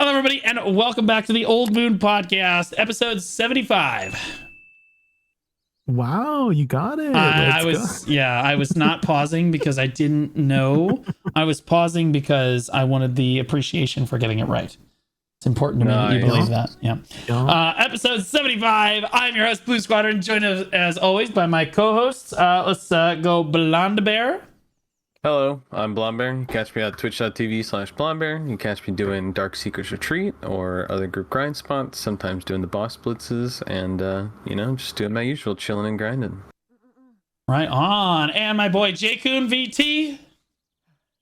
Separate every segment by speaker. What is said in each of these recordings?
Speaker 1: Hello, everybody, and welcome back to the Old Moon Podcast, episode 75.
Speaker 2: Wow, you got it.
Speaker 1: I was not pausing because I didn't know. I was pausing because I wanted the appreciation for getting it right. It's important to me that you believe that. Yeah. Episode 75. I'm your host, Blue Squadron, joined as always by my co-hosts. Let's go Blonde Bear.
Speaker 3: Hello, I'm Blonde Bear. You can catch me at twitch.tv/Blonde Bear. You can catch me doing Dark Seekers Retreat or other group grind spots, sometimes doing the boss blitzes, and, just doing my usual chilling and grinding.
Speaker 1: Right on. And my boy, J-Kun VT.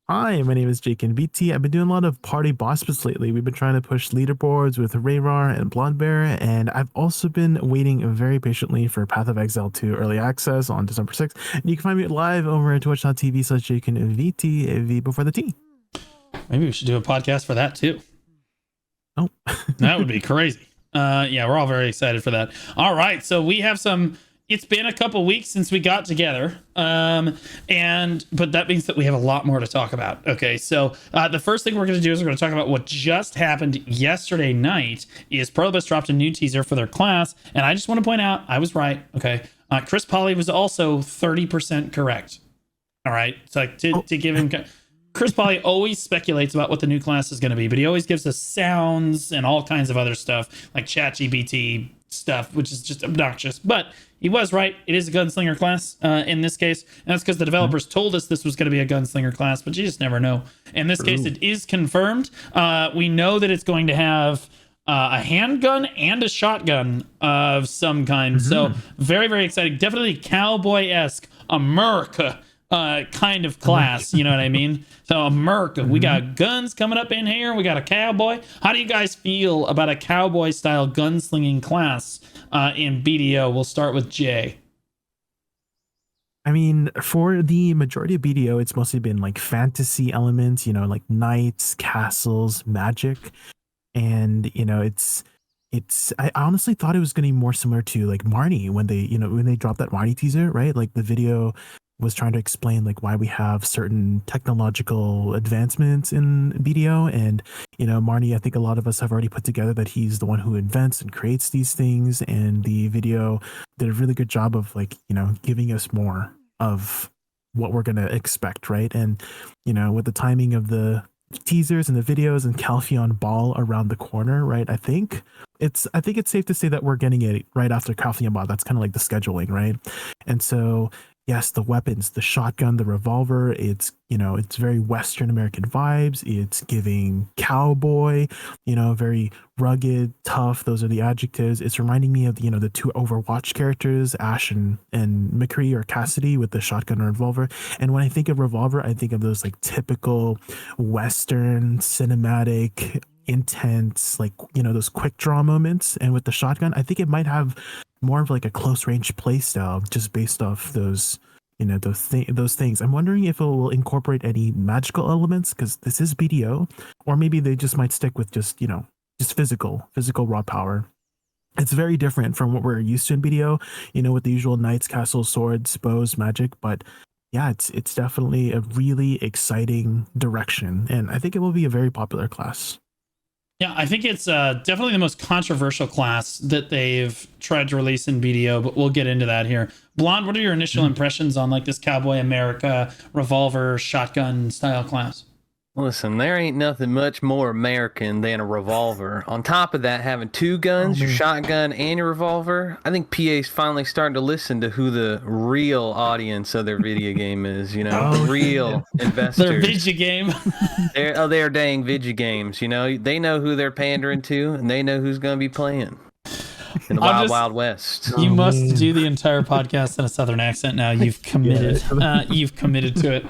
Speaker 2: Hi, my name is Jake and VT. I've been doing a lot of party boss splits lately. We've been trying to push leaderboards with Rhiin and Blonde Bear, and I've also been waiting very patiently for Path of Exile 2 early access on December 6th. And you can find me live over at twitch.tv/JakeandVT, V before the T.
Speaker 1: Maybe we should do a podcast for that too.
Speaker 2: Oh,
Speaker 1: that would be crazy. Yeah, we're all very excited for that. All right, so we have it's been a couple weeks since we got together, but that means that we have a lot more to talk about. Okay, so the first thing we're going to do is we're going to talk about what just happened yesterday night. Is Prolobus dropped a new teaser for their class, and I just want to point out I was right. Okay, Chris Polly was also 30% correct. All right, so to give him. Chris Polly always speculates about what the new class is going to be, but he always gives us sounds and all kinds of other stuff like ChatGPT stuff, which is just obnoxious. But he was right. It is a gunslinger class in this case. And that's because the developers told us this was going to be a gunslinger class, but you just never know. In this case, it is confirmed. We know that it's going to have a handgun and a shotgun of some kind. So very, very exciting. Definitely cowboy-esque America kind of class, you know what I mean? So America, we got guns coming up in here. We got a cowboy. How do you guys feel about a cowboy style gunslinging class in BDO? We'll start with Jay.
Speaker 2: I mean, for the majority of BDO, it's mostly been like fantasy elements, like knights, castles, magic. And, I honestly thought it was going to be more similar to like Marnie when they dropped that Marnie teaser, right? Like the video was trying to explain like why we have certain technological advancements in BDO, and Marnie, I think a lot of us have already put together that he's the one who invents and creates these things, and the video did a really good job of like giving us more of what we're gonna expect, right? And with the timing of the teasers and the videos and Calpheon Ball around the corner, right? I think it's safe to say that we're getting it right after Calpheon Ball. That's kind of like the scheduling, right? And so yes, the weapons, the shotgun, the revolver, it's very Western American vibes. It's giving cowboy, very rugged, tough. Those are the adjectives. It's reminding me of, the two Overwatch characters, Ash and McCree or Cassidy with the shotgun and revolver. And when I think of revolver, I think of those like typical Western cinematic, intense, like, those quick draw moments. And with the shotgun, I think it might have more of like a close range play style just based off those those things. I'm wondering if it will incorporate any magical elements, because this is BDO, or maybe they just might stick with just physical raw power. It's very different from what we're used to in BDO, with the usual knights, castles, swords, bows, magic. But yeah, it's definitely a really exciting direction, and I think it will be a very popular class.
Speaker 1: Yeah, I think it's definitely the most controversial class that they've tried to release in BDO, but we'll get into that here. Blonde, what are your initial impressions on like this Cowboy America revolver shotgun style class?
Speaker 3: Listen, there ain't nothing much more American than a revolver. On top of that, having two guns, your shotgun and your revolver, I think PA's finally starting to listen to who the real audience of their video game is, the real investors.
Speaker 1: Their video game.
Speaker 3: They're dang video games, They know who they're pandering to, and they know who's going to be playing in the Wild West.
Speaker 1: You must do the entire podcast in a Southern accent now. You've committed. You've committed to it.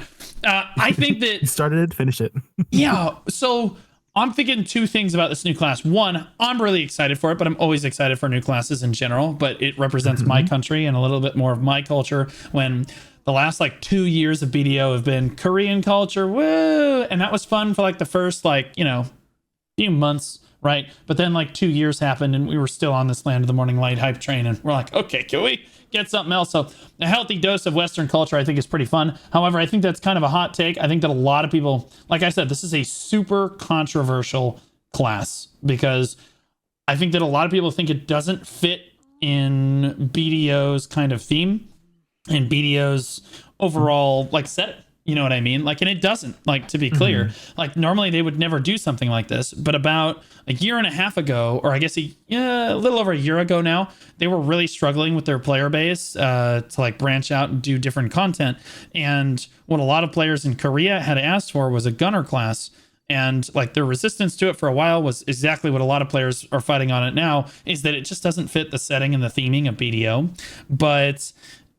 Speaker 1: I think that
Speaker 2: you started it, finish it.
Speaker 1: Yeah. So I'm thinking two things about this new class. One, I'm really excited for it, but I'm always excited for new classes in general. But it represents my country and a little bit more of my culture. When the last like 2 years of BDO have been Korean culture, woo, and that was fun for like the first few months. Right. But then like 2 years happened and we were still on this Land of the Morning Light hype train. And we're like, okay, can we get something else? So a healthy dose of Western culture, I think, is pretty fun. However, I think that's kind of a hot take. I think that a lot of people, like I said, this is a super controversial class, because I think that a lot of people think it doesn't fit in BDO's kind of theme and BDO's overall like set. You know what I mean? Like, and it doesn't, like, to be clear, like normally they would never do something like this, but about a year and a half ago, or I guess a little over a year ago now, they were really struggling with their player base to like branch out and do different content. And what a lot of players in Korea had asked for was a gunner class. And like their resistance to it for a while was exactly what a lot of players are fighting on it now, is that it just doesn't fit the setting and the theming of BDO. But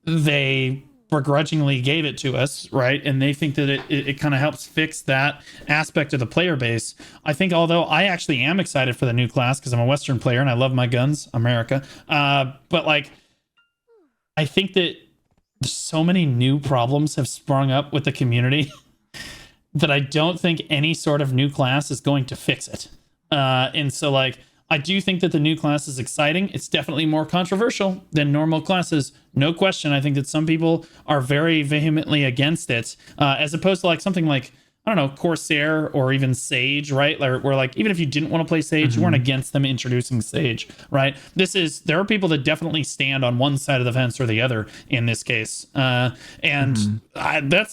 Speaker 1: they begrudgingly gave it to us, right? And they think that it kind of helps fix that aspect of the player base. I think, although I actually am excited for the new class because I'm a Western player and I love my guns, America. But like, I think that so many new problems have sprung up with the community that I don't think any sort of new class is going to fix it. And so like, I do think that the new class is exciting. It's definitely more controversial than normal classes. No question. I think that some people are very vehemently against it, as opposed to like something like, I don't know, Corsair or even Sage, right? Like, where like, even if you didn't want to play Sage, you weren't against them introducing Sage, right? There are people that definitely stand on one side of the fence or the other in this case. That's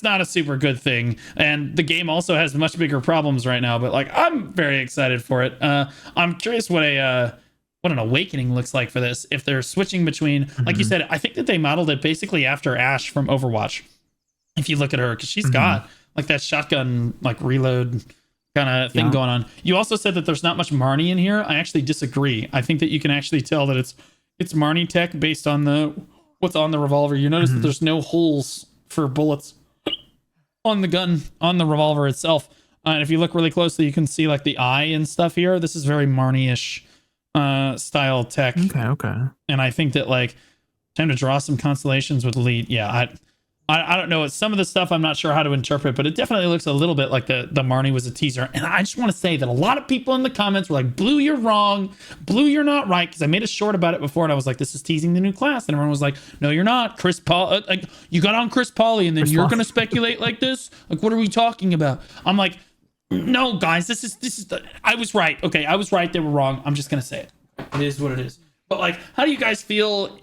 Speaker 1: not a super good thing. And the game also has much bigger problems right now, but like, I'm very excited for it. I'm curious what an awakening looks like for this. If they're switching between, like you said, I think that they modeled it basically after Ashe from Overwatch. If you look at her, because she's got like that shotgun, like reload kind of thing going on. You also said that there's not much Marnie in here. I actually disagree. I think that you can actually tell that it's Marnie tech based on what's on the revolver. You notice that there's no holes for bullets on the gun, on the revolver itself. And if you look really closely, you can see like the eye and stuff here. This is very Marnie-ish style tech.
Speaker 2: Okay.
Speaker 1: And I think that like, time to draw some constellations with Elite. Yeah, I don't know. Some of the stuff I'm not sure how to interpret, but it definitely looks a little bit like the Marnie was a teaser. And I just want to say that a lot of people in the comments were like, Blue, you're wrong. Blue, you're not right. Because I made a short about it before and I was like, this is teasing the new class. And everyone was like, no, you're not. Chris Paul, like, you got on Chris Pauly and then you're going to speculate like this? Like, what are we talking about? I'm like, no, guys, this is I was right. Okay, I was right. They were wrong. I'm just going to say it. It is what it is. But like, how do you guys feel?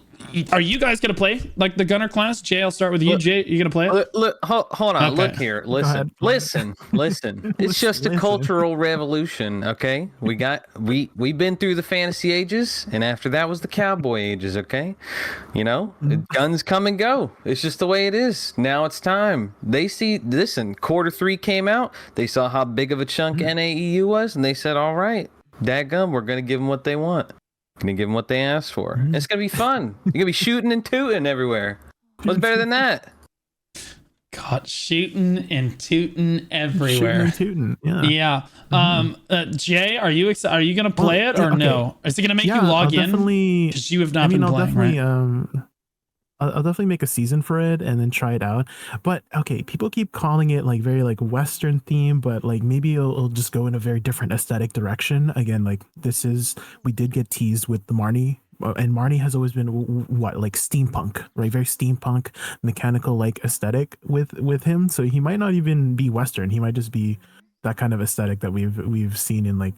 Speaker 1: Are you guys gonna play like the gunner class? Jay, I'll start with you. Jay, you gonna play it?
Speaker 3: Look, hold on. Okay. Look here. Listen. It's just a cultural revolution. Okay, we've been through the fantasy ages, and after that was the cowboy ages. Okay, guns come and go. It's just the way it is. Now it's time. Listen, Q3 came out. They saw how big of a chunk NAEU was, and they said, "All right, dadgum, we're gonna give them what they want." Gonna give them what they asked for. It's gonna be fun. You're gonna be shooting and tooting everywhere. What's better than that?
Speaker 1: God, shooting and tooting everywhere.
Speaker 2: Shooting and tooting,
Speaker 1: yeah. Jay, are you gonna play it or no? Is it gonna make you log in? Because you have not been playing, right?
Speaker 2: I'll definitely make a season for it and then try it out. But okay, people keep calling it like very like Western theme, but like maybe it'll just go in a very different aesthetic direction. Again, like we did get teased with the Marnie, and Marnie has always been like steampunk, right? Very steampunk, mechanical like aesthetic with him. So he might not even be Western. He might just be that kind of aesthetic that we've seen in like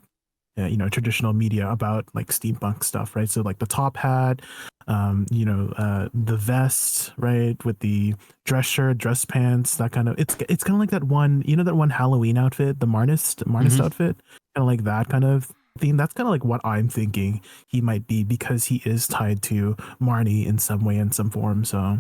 Speaker 2: traditional media about like steampunk stuff, right? So like the top hat, the vest, right, with the dress shirt, dress pants, that kind of it's kind of like that one Halloween outfit, the Marnist outfit, kind of like that kind of theme. That's kind of like what I'm thinking he might be, because he is tied to Marnie in some way, in some form. So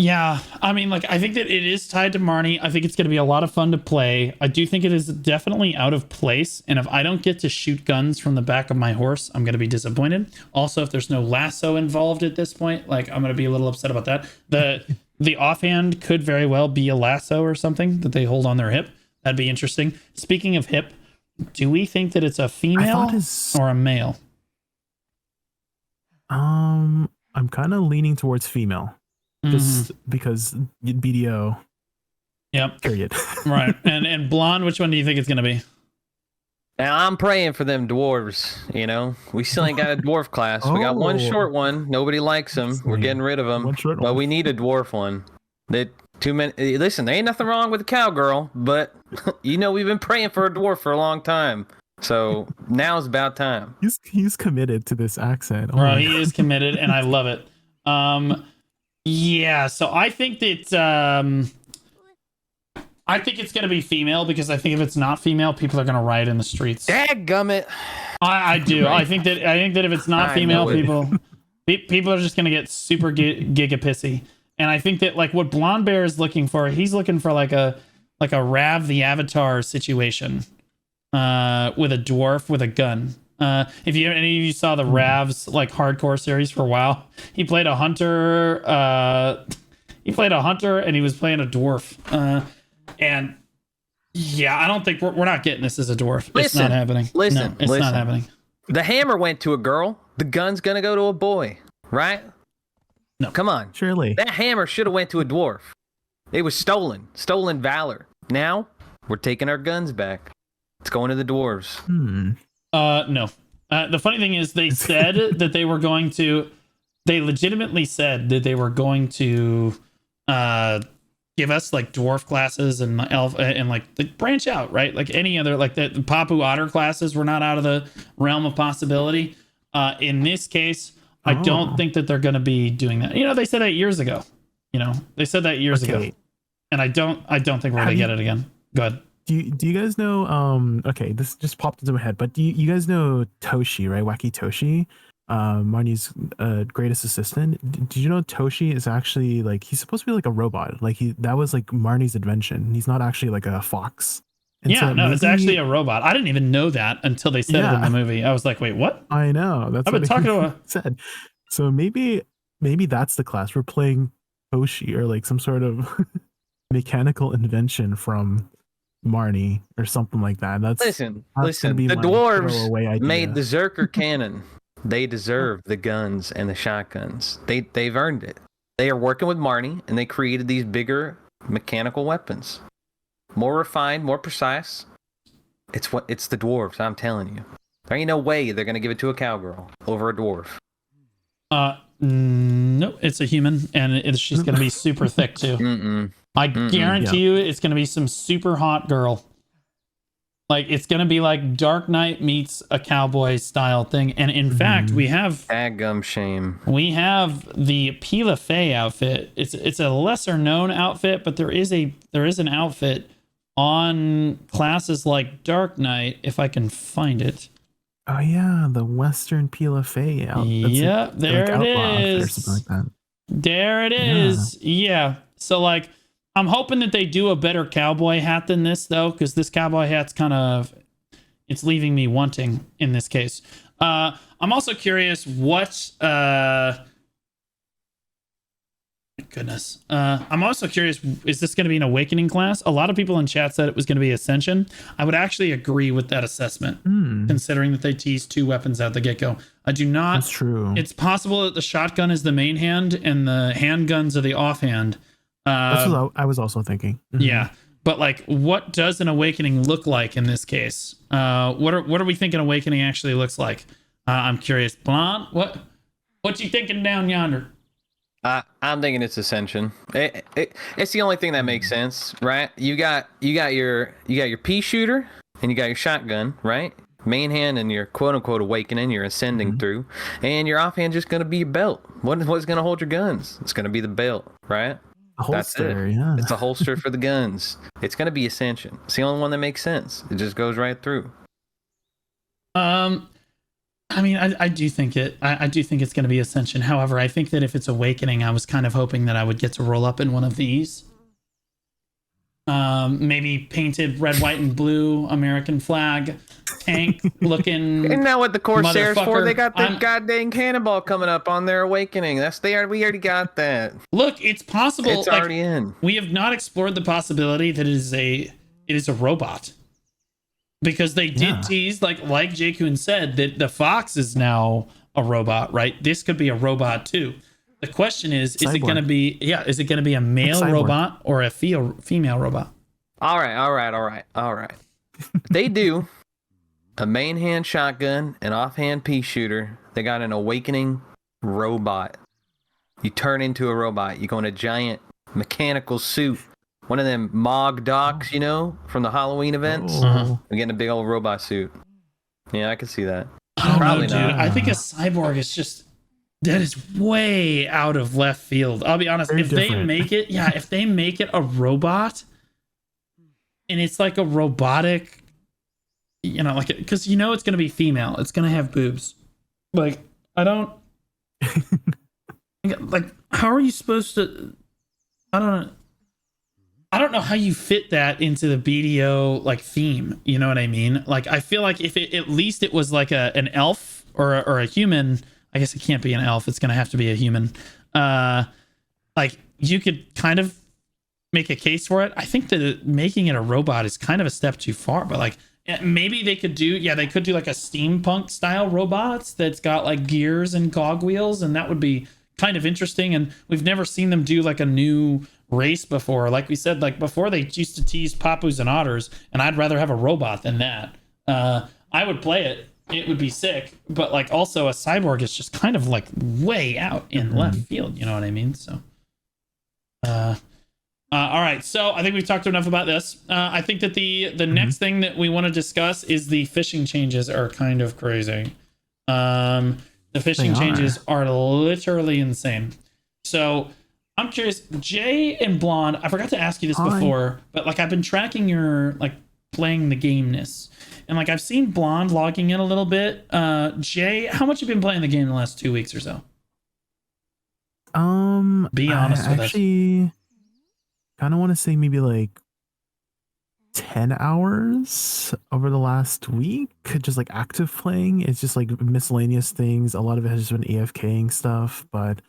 Speaker 1: yeah, I mean, like, I think that it is tied to Marnie. I think it's going to be a lot of fun to play. I do think it is definitely out of place. And if I don't get to shoot guns from the back of my horse, I'm going to be disappointed. Also, if there's no lasso involved at this point, like, I'm going to be a little upset about that. The offhand could very well be a lasso or something that they hold on their hip. That'd be interesting. Speaking of hip, do we think that it's a female or a male?
Speaker 2: I'm kind of leaning towards female. Just because BDO.
Speaker 1: Yep.
Speaker 2: Period.
Speaker 1: Right. And blonde, which one do you think it's going to be?
Speaker 3: Now, I'm praying for them dwarves, We still ain't got a dwarf class. We got one short one. Nobody likes them. We're getting rid of them. But we need a dwarf one. Too many. Listen, there ain't nothing wrong with a cowgirl, but we've been praying for a dwarf for a long time. So now's about time.
Speaker 2: He's committed to this accent.
Speaker 1: Bro, he is committed, and I love it. Yeah, so I think that I think it's gonna be female, because I think if it's not female, people are gonna riot in the streets.
Speaker 3: Dadgummit.
Speaker 1: I do. I think that if it's not female, people are just gonna get super giga pissy. And I think that like what Blonde Bear is looking for, he's looking for like a Rav the Avatar situation, with a dwarf with a gun. If any of you saw the Rav's like hardcore series for a while, he played a hunter. And he was playing a dwarf. And yeah, I don't think we're not getting this as a dwarf. It's not happening. No, it's not happening.
Speaker 3: The hammer went to a girl. The gun's gonna go to a boy, right?
Speaker 1: No,
Speaker 3: come on.
Speaker 2: Surely
Speaker 3: that hammer should have went to a dwarf. It was stolen valor. Now we're taking our guns back. It's going to the dwarves.
Speaker 1: No. The funny thing is, they said that they were going to. They legitimately said that they were going to give us like dwarf classes and elf and like branch out, right? Like any other, like the Papu Otter classes were not out of the realm of possibility. In this case, I don't think that they're going to be doing that. They said that years ago. They said that years ago, and I don't think we're going to get it again. Go ahead.
Speaker 2: Do you guys know? Okay, this just popped into my head. But do you guys know Toshi, right? Wacky Toshi, Marnie's greatest assistant. Did you know Toshi is actually like, he's supposed to be like a robot? Like that was like Marnie's invention. He's not actually like a fox. And
Speaker 1: yeah, so no, it's actually a robot. I didn't even know that until they said it in the movie. I was like, wait, what?
Speaker 2: I know. That's
Speaker 1: I've been talking to
Speaker 2: said. So maybe that's the class we're playing, Toshi, or like some sort of mechanical invention from Marnie or something like that.
Speaker 3: Listen. The dwarves made the Zerker cannon. They deserve the guns and the shotguns. They've earned it. They are working with Marnie, and they created these bigger mechanical weapons. More refined, more precise. It's the dwarves, I'm telling you. There ain't no way they're gonna give it to a cowgirl over a dwarf.
Speaker 1: No, it's a human, and she's gonna be super thick too. I guarantee you, it's gonna be some super hot girl. Like it's gonna be like Dark Knight meets a cowboy style thing. And in fact, we have
Speaker 3: daggum shame.
Speaker 1: We have the Pila Fey outfit. It's a lesser known outfit, but there is an outfit on classes like Dark Knight, if I can find it.
Speaker 2: Oh yeah, the Western Pila Fey outfit.
Speaker 1: Yeah, there it is. Or something like that. There it is. Yeah. So like, I'm hoping that they do a better cowboy hat than this, though, because this cowboy hat's it's leaving me wanting in this case. I'm also curious what. Goodness. I'm also curious, is this going to be an awakening class? A lot of people in chat said it was going to be ascension. I would actually agree with that assessment, considering that they teased 2 weapons at the get-go. I do not.
Speaker 2: That's true.
Speaker 1: It's possible that the shotgun is the main hand and the handguns are the offhand.
Speaker 2: That's what I was also thinking.
Speaker 1: Yeah, but like, what does an awakening look like in this case? What are we thinking awakening actually looks like? I'm curious. Blonde, what you thinking down yonder?
Speaker 3: I'm thinking it's ascension. It's the only thing that makes sense, right? You got your pea shooter and you got your shotgun, right? Main hand and your quote unquote awakening, you're ascending through, and your offhand just gonna be your belt. What's gonna hold your guns? It's gonna be the belt, right?
Speaker 2: A holster,
Speaker 3: That's it.
Speaker 2: Yeah.
Speaker 3: It's a holster for the guns. It's gonna be ascension. It's the only one that makes sense. It just goes right through.
Speaker 1: I mean, I do think it's going to be ascension. However, I think that if it's awakening, I was kind of hoping that I would get to roll up in one of these. Maybe painted red, white, and blue American flag tank looking.
Speaker 3: Isn't that what the Corsairs for? They got the goddamn cannonball coming up on their awakening. We already got that.
Speaker 1: Look, it's possible.
Speaker 3: It's already in.
Speaker 1: We have not explored the possibility that it is a robot. Because they did tease, like Jakun said, that the fox is now a robot, right? This could be a robot too. The question is it going to be a male robot or a female robot?
Speaker 3: All right. They do a main hand shotgun, an offhand pea shooter. They got an awakening robot. You turn into a robot. You go on a giant mechanical suit. One of them Mog docs, you know, from the Halloween events.
Speaker 2: Oh.
Speaker 3: I'm getting a big old robot suit. Yeah, I can see that.
Speaker 1: I don't
Speaker 3: Probably
Speaker 1: know, dude.
Speaker 3: not.
Speaker 1: I think a cyborg is just that is way out of left field. I'll be honest.
Speaker 2: Very
Speaker 1: If
Speaker 2: different.
Speaker 1: they make it, if they make it a robot, and it's like a robotic, you know, like because you know it's gonna be female. It's gonna have boobs. Like I don't like. How are you supposed to? I don't know. I don't know how you fit that into the BDO like theme. You know what I mean? Like I feel like if it at least it was like an elf or a human. I guess it can't be an elf. It's gonna have to be a human. Like you could kind of make a case for it. I think that making it a robot is kind of a step too far. But like maybe they could do they could do like a steampunk style robots that's got like gears and cogwheels, and that would be kind of interesting. And we've never seen them do like a new race before. Like we said, like before they used to tease papus and otters, and I'd rather have a robot than that. I would play it. It would be sick, but like also a cyborg is just kind of like way out in left field. You know what I mean? So, all right. So I think we've talked enough about this. I think that the next thing that we want to discuss is the fishing changes are kind of crazy. The fishing changes are literally insane. So I'm curious, Jay and Blonde, I forgot to ask you this before, but like I've been tracking your like playing the gameness. And like I've seen Blonde logging in a little bit. Jay, how much have you been playing the game in the last 2 weeks or so? Be honest with us.
Speaker 2: Actually, kind of want to say maybe like 10 hours over the last week. Just like active playing. It's just like miscellaneous things. A lot of it has just been AFKing stuff, but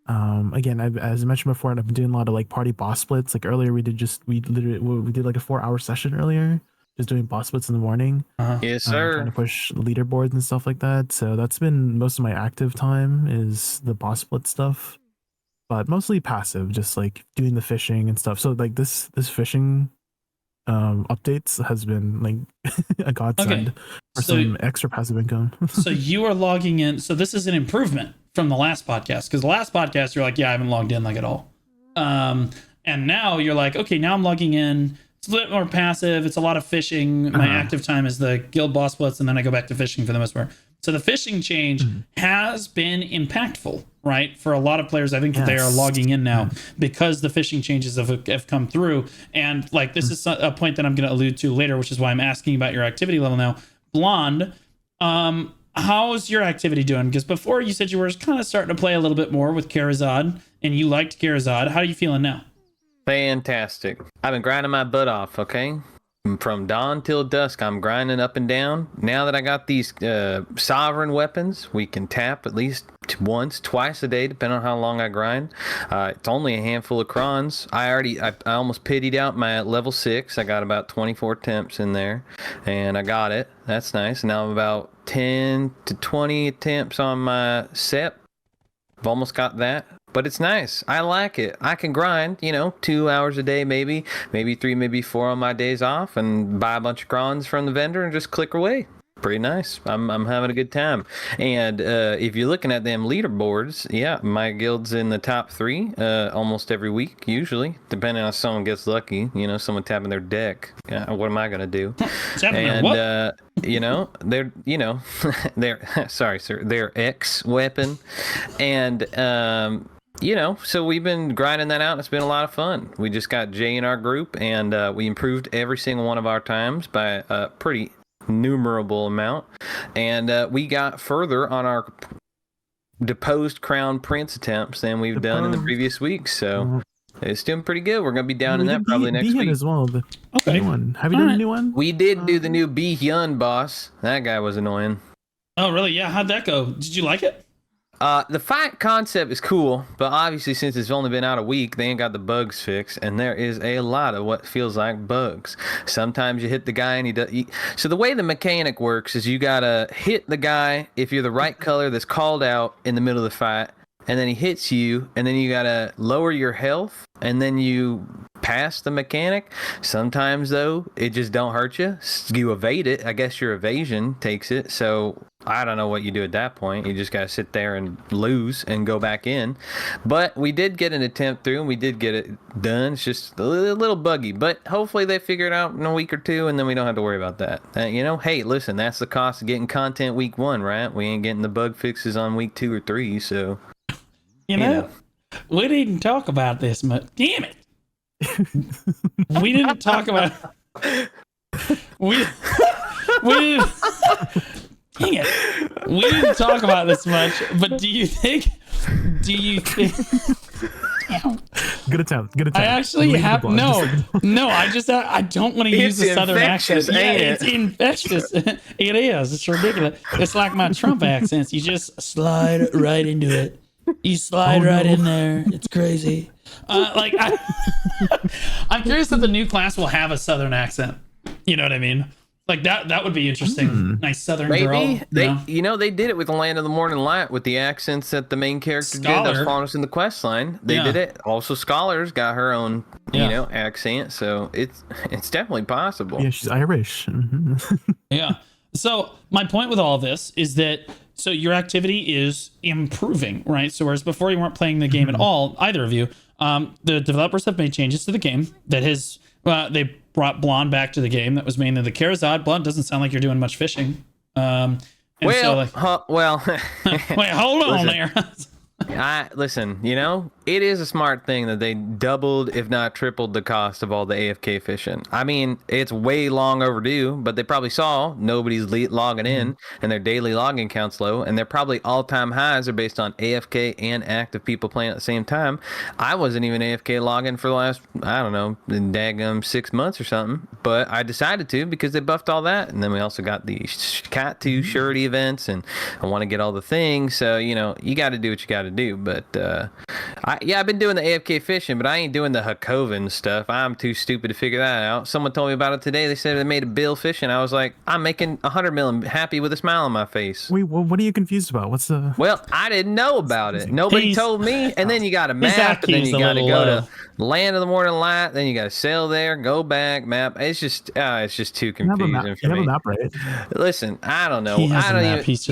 Speaker 2: again, as I mentioned before, I've been doing a lot of like party boss splits. Like earlier, we did like a 4-hour session earlier. Just doing boss splits in the morning.
Speaker 3: Yes, sir.
Speaker 2: Trying to push leaderboards and stuff like that. So that's been most of my active time is the boss split stuff, but mostly passive, just like doing the fishing and stuff. So like this fishing updates has been like a godsend for some extra passive income.
Speaker 1: So you are logging in. So this is an improvement from the last podcast, because the last podcast you're like, I haven't logged in like at all. And now you're like, okay, now I'm logging in. It's a little more passive. It's a lot of fishing. My active time is the guild boss splits, and then I go back to fishing for the most part. So the fishing change has been impactful, right? For a lot of players, I think that they are logging in now because the fishing changes have come through. And like this is a point that I'm going to allude to later, which is why I'm asking about your activity level now. Blonde, how's your activity doing? Because before you said you were kind of starting to play a little bit more with Karazad, and you liked Karazad. How are you feeling now?
Speaker 3: Fantastic. I've been grinding my butt off, okay? From dawn till dusk, I'm grinding up and down. Now that I got these sovereign weapons, we can tap at least once, twice a day, depending on how long I grind. It's only a handful of crons. I almost pitied out my level 6. I got about 24 attempts in there, and I got it. That's nice. Now I'm about 10 to 20 attempts on my SEP. I've almost got that. But it's nice. I like it. I can grind, 2 hours a day, maybe 3, maybe 4 on my days off, and buy a bunch of crons from the vendor and just click away. Pretty nice. I'm having a good time. And if you're looking at them leaderboards, my guild's in the top 3 almost every week, usually, depending on if someone gets lucky. Someone tapping their deck. What am I gonna do? And they're sorry, sir, their X weapon, and so we've been grinding that out, and it's been a lot of fun. We just got Jay in our group, and we improved every single one of our times by a pretty numerable amount, and we got further on our deposed crown prince attempts than we've done in the previous weeks. So it's doing pretty good. We're gonna be down in that probably next week
Speaker 2: as well. Okay. Have you done a new one?
Speaker 3: We did do the new B Hyun boss. That guy was annoying.
Speaker 1: Oh really? Yeah. How'd that go? Did you like it?
Speaker 3: The fight concept is cool, but obviously since it's only been out a week, they ain't got the bugs fixed, and there is a lot of what feels like bugs. Sometimes you hit the guy and he does. So the way the mechanic works is you gotta hit the guy if you're the right color that's called out in the middle of the fight, and then he hits you, and then you gotta lower your health, and then you pass the mechanic. Sometimes though, it just don't hurt you. You evade it. I guess your evasion takes it. So I don't know what you do at that point. You just got to sit there and lose and go back in. But we did get an attempt through, and we did get it done. It's just a little buggy. But hopefully they figure it out in a week or two, and then we don't have to worry about that. Hey, listen, that's the cost of getting content week 1, right? We ain't getting the bug fixes on week 2 or 3, so...
Speaker 1: You know, we didn't talk about this much. Damn it. We didn't talk about... We didn't... Dang it. We didn't talk about this much, but do you think Damn.
Speaker 2: Good attempt.
Speaker 1: I actually have I don't want to use the southern accent. Yeah, it's infectious. It is. It's ridiculous. It's like my Trump accents. You just slide right into it. You slide in there. It's crazy. I'm curious if the new class will have a southern accent. You know what I mean? Like that would be interesting. Nice southern girl.
Speaker 3: They did it with the Land of the Morning Light with the accents that the main character did that was following us in the quest line. They did it. Also, Scholar's got her own, accent, so it's definitely possible.
Speaker 2: Yeah, she's Irish.
Speaker 1: Yeah. So my point with all of this is that your activity is improving, right? So whereas before you weren't playing the game at all, either of you, the developers have made changes to the game that has they brought Blonde back to the game. That was mainly the Charizard. Blonde doesn't sound like you're doing much fishing. Wait,
Speaker 3: hold
Speaker 1: on there.
Speaker 3: Listen, it is a smart thing that they doubled, if not tripled, the cost of all the AFK fishing. I mean, it's way long overdue, but they probably saw nobody's logging in and their daily login count's low, and their probably all-time highs are based on AFK and active people playing at the same time. I wasn't even AFK logging for the last, I don't know, daggum 6 months or something, but I decided to because they buffed all that, and then we also got the Cat 2 surety events, and I want to get all the things, so, you got to do what you got to do, but I've been doing the AFK fishing, but I ain't doing the Hakoven stuff. I'm too stupid to figure that out. Someone told me about it today. They said they made a bill fishing. I was like, I'm making 100 million happy with a smile on my face.
Speaker 2: Wait, what are you confused about? What's the...
Speaker 3: Well, I didn't know about it. Nobody told me. And then you got a map, and then you got to go to Land of the Morning Light. Then you got to sail there, go back, map. It's just too confusing for me.
Speaker 2: You have a map, right?
Speaker 3: Listen, I don't know.
Speaker 1: I don't even.
Speaker 3: It's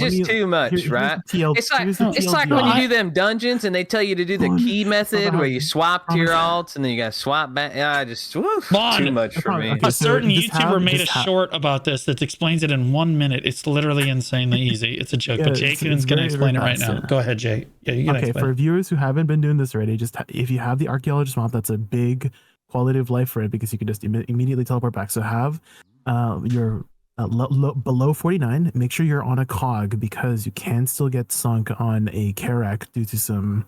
Speaker 3: just too much, right? It's like when you do them dungeons and they tell you to do the key method where you swap to your alts and then you got to swap back. Too much for me.
Speaker 1: A certain YouTuber made a short about this that explains it in 1 minute. It's literally insanely easy. It's a joke, but Jake is going to explain it right now. Go ahead, Jake. Yeah, you can explain.
Speaker 2: For viewers who haven't been doing this already, just if you have the archaeologist map, that's a big quality of life for it because you can just immediately teleport back. So have your below 49, make sure you're on a cog because you can still get sunk on a Karak due to some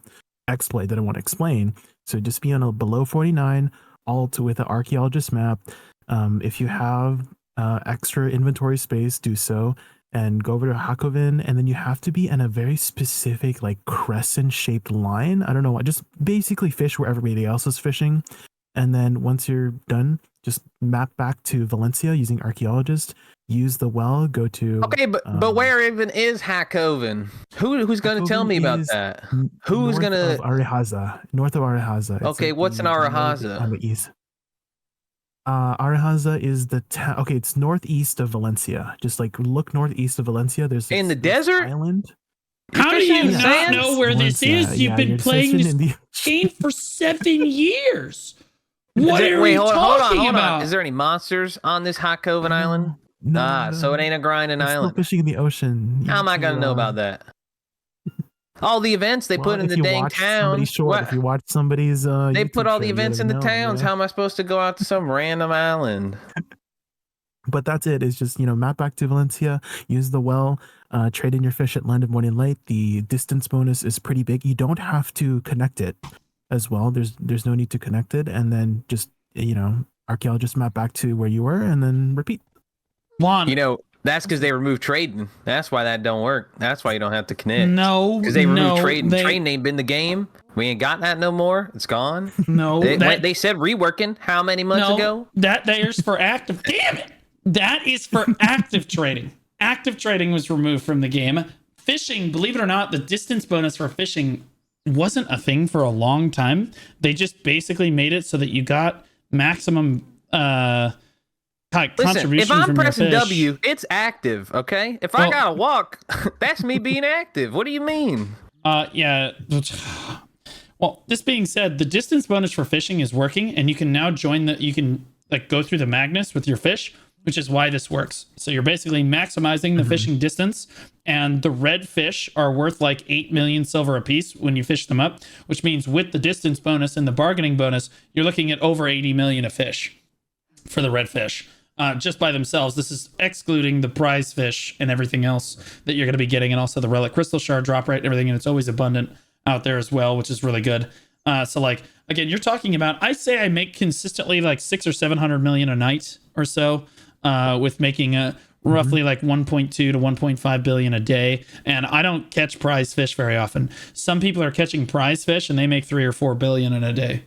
Speaker 2: exploit that I want to explain. So just be on a below 49 alt with the archaeologist map. If you have extra inventory space, do so and go over to Hakoven, and then you have to be in a very specific like crescent shaped line. I don't know, just basically fish where everybody else is fishing. And then once you're done, just map back to Valencia using archaeologist. Use the well. Go to.
Speaker 3: Okay, but where even is Hakoven? Who's going to tell me about that? Who's going to?
Speaker 2: North of Arihaza.
Speaker 3: Okay, what's in Arihaza?
Speaker 2: On the east. Arihaza is the town. Okay, it's northeast of Valencia. Just like look northeast of Valencia. There's
Speaker 3: in the desert
Speaker 2: island.
Speaker 1: How do you not know where this is? You've been playing this game for 7 years. What are we talking about?
Speaker 3: Is there any monsters on this Hakoven island? No. So it ain't a grinding island.
Speaker 2: Fishing in the ocean.
Speaker 3: How am I gonna know about that? All the events they put in the dang towns.
Speaker 2: If you watch somebody's,
Speaker 3: they put all the events in the towns. How am I supposed to go out to some random island?
Speaker 2: But that's it. It's just map back to Valencia. Use the well. Trade in your fish at Land of Morning Light. The distance bonus is pretty big. You don't have to connect it as well. There's no need to connect it, and then just archaeologist map back to where you were, and then repeat.
Speaker 3: That's because they removed trading. That's why that don't work. That's why you don't have to connect.
Speaker 1: No,
Speaker 3: because they removed trading. Trading ain't been the game. We ain't got that no more. It's gone.
Speaker 1: No,
Speaker 3: they said reworking how many months ago?
Speaker 1: There's for active. Damn it! That is for active trading. Active trading was removed from the game. Fishing, believe it or not, the distance bonus for fishing wasn't a thing for a long time. They just basically made it so that you got maximum
Speaker 3: Listen,
Speaker 1: contribution
Speaker 3: if I'm
Speaker 1: from your
Speaker 3: pressing
Speaker 1: fish.
Speaker 3: W, it's active, okay? If I gotta walk, that's me being active. What do you mean?
Speaker 1: Yeah. Well, this being said, the distance bonus for fishing is working, and you can now you can like go through the Magnus with your fish, which is why this works. So you're basically maximizing the fishing distance, and the red fish are worth like 8 million silver apiece when you fish them up, which means with the distance bonus and the bargaining bonus, you're looking at over 80 million a fish for the red fish. Just by themselves. This is excluding the prize fish and everything else that you're going to be getting, and also the relic crystal shard drop rate and everything, and it's always abundant out there as well, which is really good. So like, again, you're talking about, I say I make consistently like 600 or 700 million a night or so, with making roughly like 1.2 to 1.5 billion a day, and I don't catch prize fish very often. Some people are catching prize fish and they make 3 or 4 billion in a day.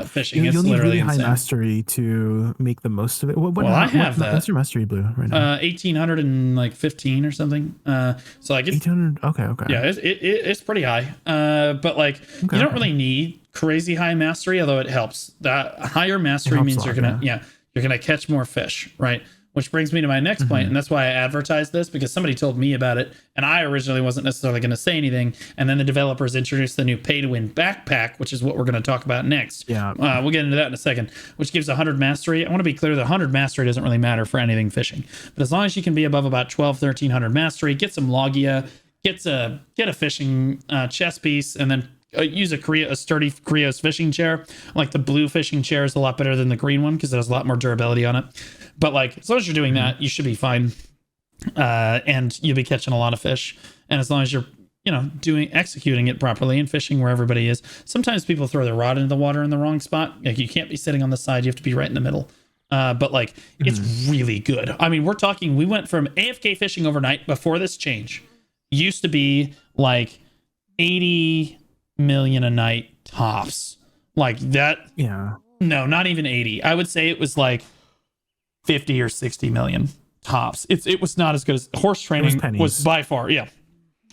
Speaker 1: Fishing.
Speaker 2: You'll need really high
Speaker 1: insane.
Speaker 2: mastery to make the most of it.
Speaker 1: I have that.
Speaker 2: What's your mastery blue right now?
Speaker 1: 1815 or something. So like
Speaker 2: 1800. Okay.
Speaker 1: Yeah, it's pretty high. But like you don't really need crazy high mastery, although it helps. That higher mastery means you're gonna catch more fish, right? Which brings me to my next point, and that's why I advertised this, because somebody told me about it, and I originally wasn't necessarily going to say anything, and then the developers introduced the new pay-to-win backpack, which is what we're going to talk about next.
Speaker 2: Yeah.
Speaker 1: We'll get into that in a second, which gives 100 mastery. I want to be clear that 100 mastery doesn't really matter for anything fishing, but as long as you can be above about 1300 mastery, get some logia, get a fishing chest piece, and then use a sturdy Krios fishing chair. Like the blue fishing chair is a lot better than the green one because it has a lot more durability on it. But like, as long as you're doing that, you should be fine, and you'll be catching a lot of fish. And as long as you're, executing it properly and fishing where everybody is. Sometimes people throw their rod into the water in the wrong spot. Like you can't be sitting on the side; you have to be right in the middle. But like, it's really good. I mean, we went from AFK fishing overnight before this change. Used to be like 80 million a night tops, like that.
Speaker 2: Yeah.
Speaker 1: No, not even 80. I would say it was like 50 or 60 million tops. It was not as good as horse training was by far. Yeah.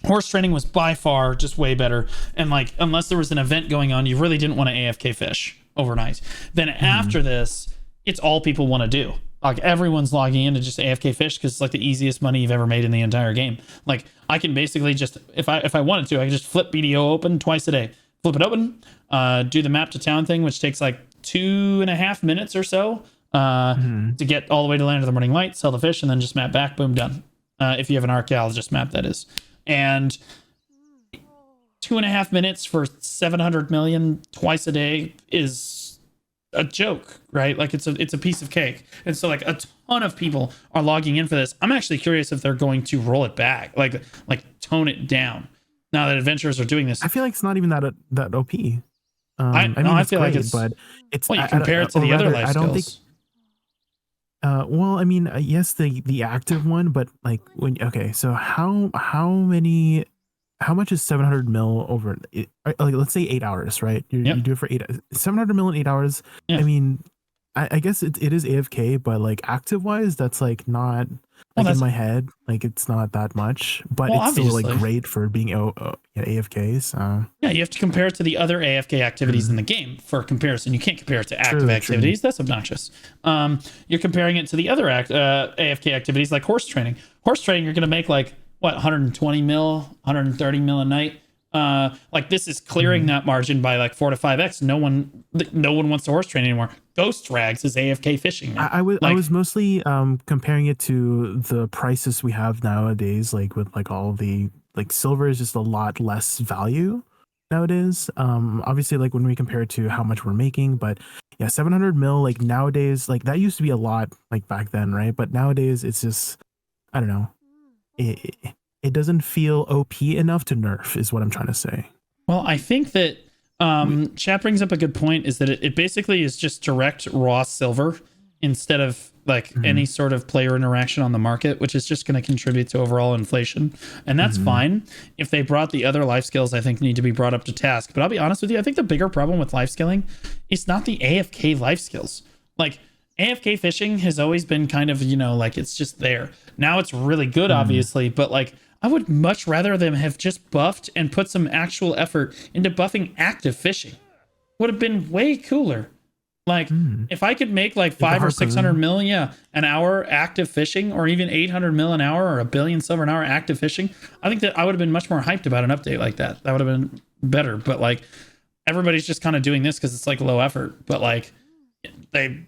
Speaker 1: Horse training was by far just way better. And like, unless there was an event going on, you really didn't want to AFK fish overnight. Then after this, it's all people want to do. Like everyone's logging in to just AFK fish because it's like the easiest money you've ever made in the entire game. Like I can basically just, if I wanted to, I could just flip BDO open twice a day. Flip it open, do the map to town thing, which takes like 2.5 minutes or so to get all the way to Land of the Morning Light, sell the fish, and then just map back. Boom, done. If you have an archaeologist map, that is. And 2.5 minutes for 700 million twice a day is a joke, right? Like it's a piece of cake. And so like a ton of people are logging in for this. I'm actually curious if they're going to roll it back, like tone it down. Now that adventurers are doing this,
Speaker 2: I feel like it's not even that OP.
Speaker 1: I feel like it's,
Speaker 2: but it's.
Speaker 1: Well, you compare it to the other life skills.
Speaker 2: I don't think. Well, I mean, yes, the active one, but like so how much is 700 mil over? Like, let's say 8 hours, right? You do it for 700 mil in 8 hours. Yeah. I mean, I guess it is AFK, but like active wise, that's like not. Like in my head, like it's not that much, but it's still like great for being AFK. So
Speaker 1: yeah, you have to compare it to the other AFK activities in the game for comparison. You can't compare it to active activities. That's obnoxious. You're comparing it to the other AFK activities like horse training. Horse training, you're going to make like what 120 mil, 130 mil a night. Like this is clearing that margin by like 4 to 5x. No one wants to horse train anymore. Ghost Rags is AFK fishing.
Speaker 2: I was mostly comparing it to the prices we have nowadays, like with like all the like silver is just a lot less value nowadays. Obviously like when we compare it to how much we're making, but yeah, 700 mil like nowadays, like that used to be a lot like back then, right? But nowadays it's just, I don't know. It doesn't feel OP enough to nerf is what I'm trying to say.
Speaker 1: Well, I think that chat brings up a good point, is that it basically is just direct raw silver instead of like any sort of player interaction on the market, which is just going to contribute to overall inflation. And that's fine. If they brought the other life skills, I think need to be brought up to task. But I'll be honest with you, I think the bigger problem with life skilling is not the AFK life skills. Like AFK fishing has always been kind of, like it's just there. Now it's really good, obviously, but like I would much rather them have just buffed and put some actual effort into buffing active fishing. Would have been way cooler. Like if I could make like
Speaker 2: the
Speaker 1: 500 or
Speaker 2: harpoon.
Speaker 1: 600 mil, an hour active fishing, or even 800 mil an hour, or a billion silver an hour active fishing, I think that I would have been much more hyped about an update like that. That would have been better. But like everybody's just kind of doing this because it's like low effort. But like I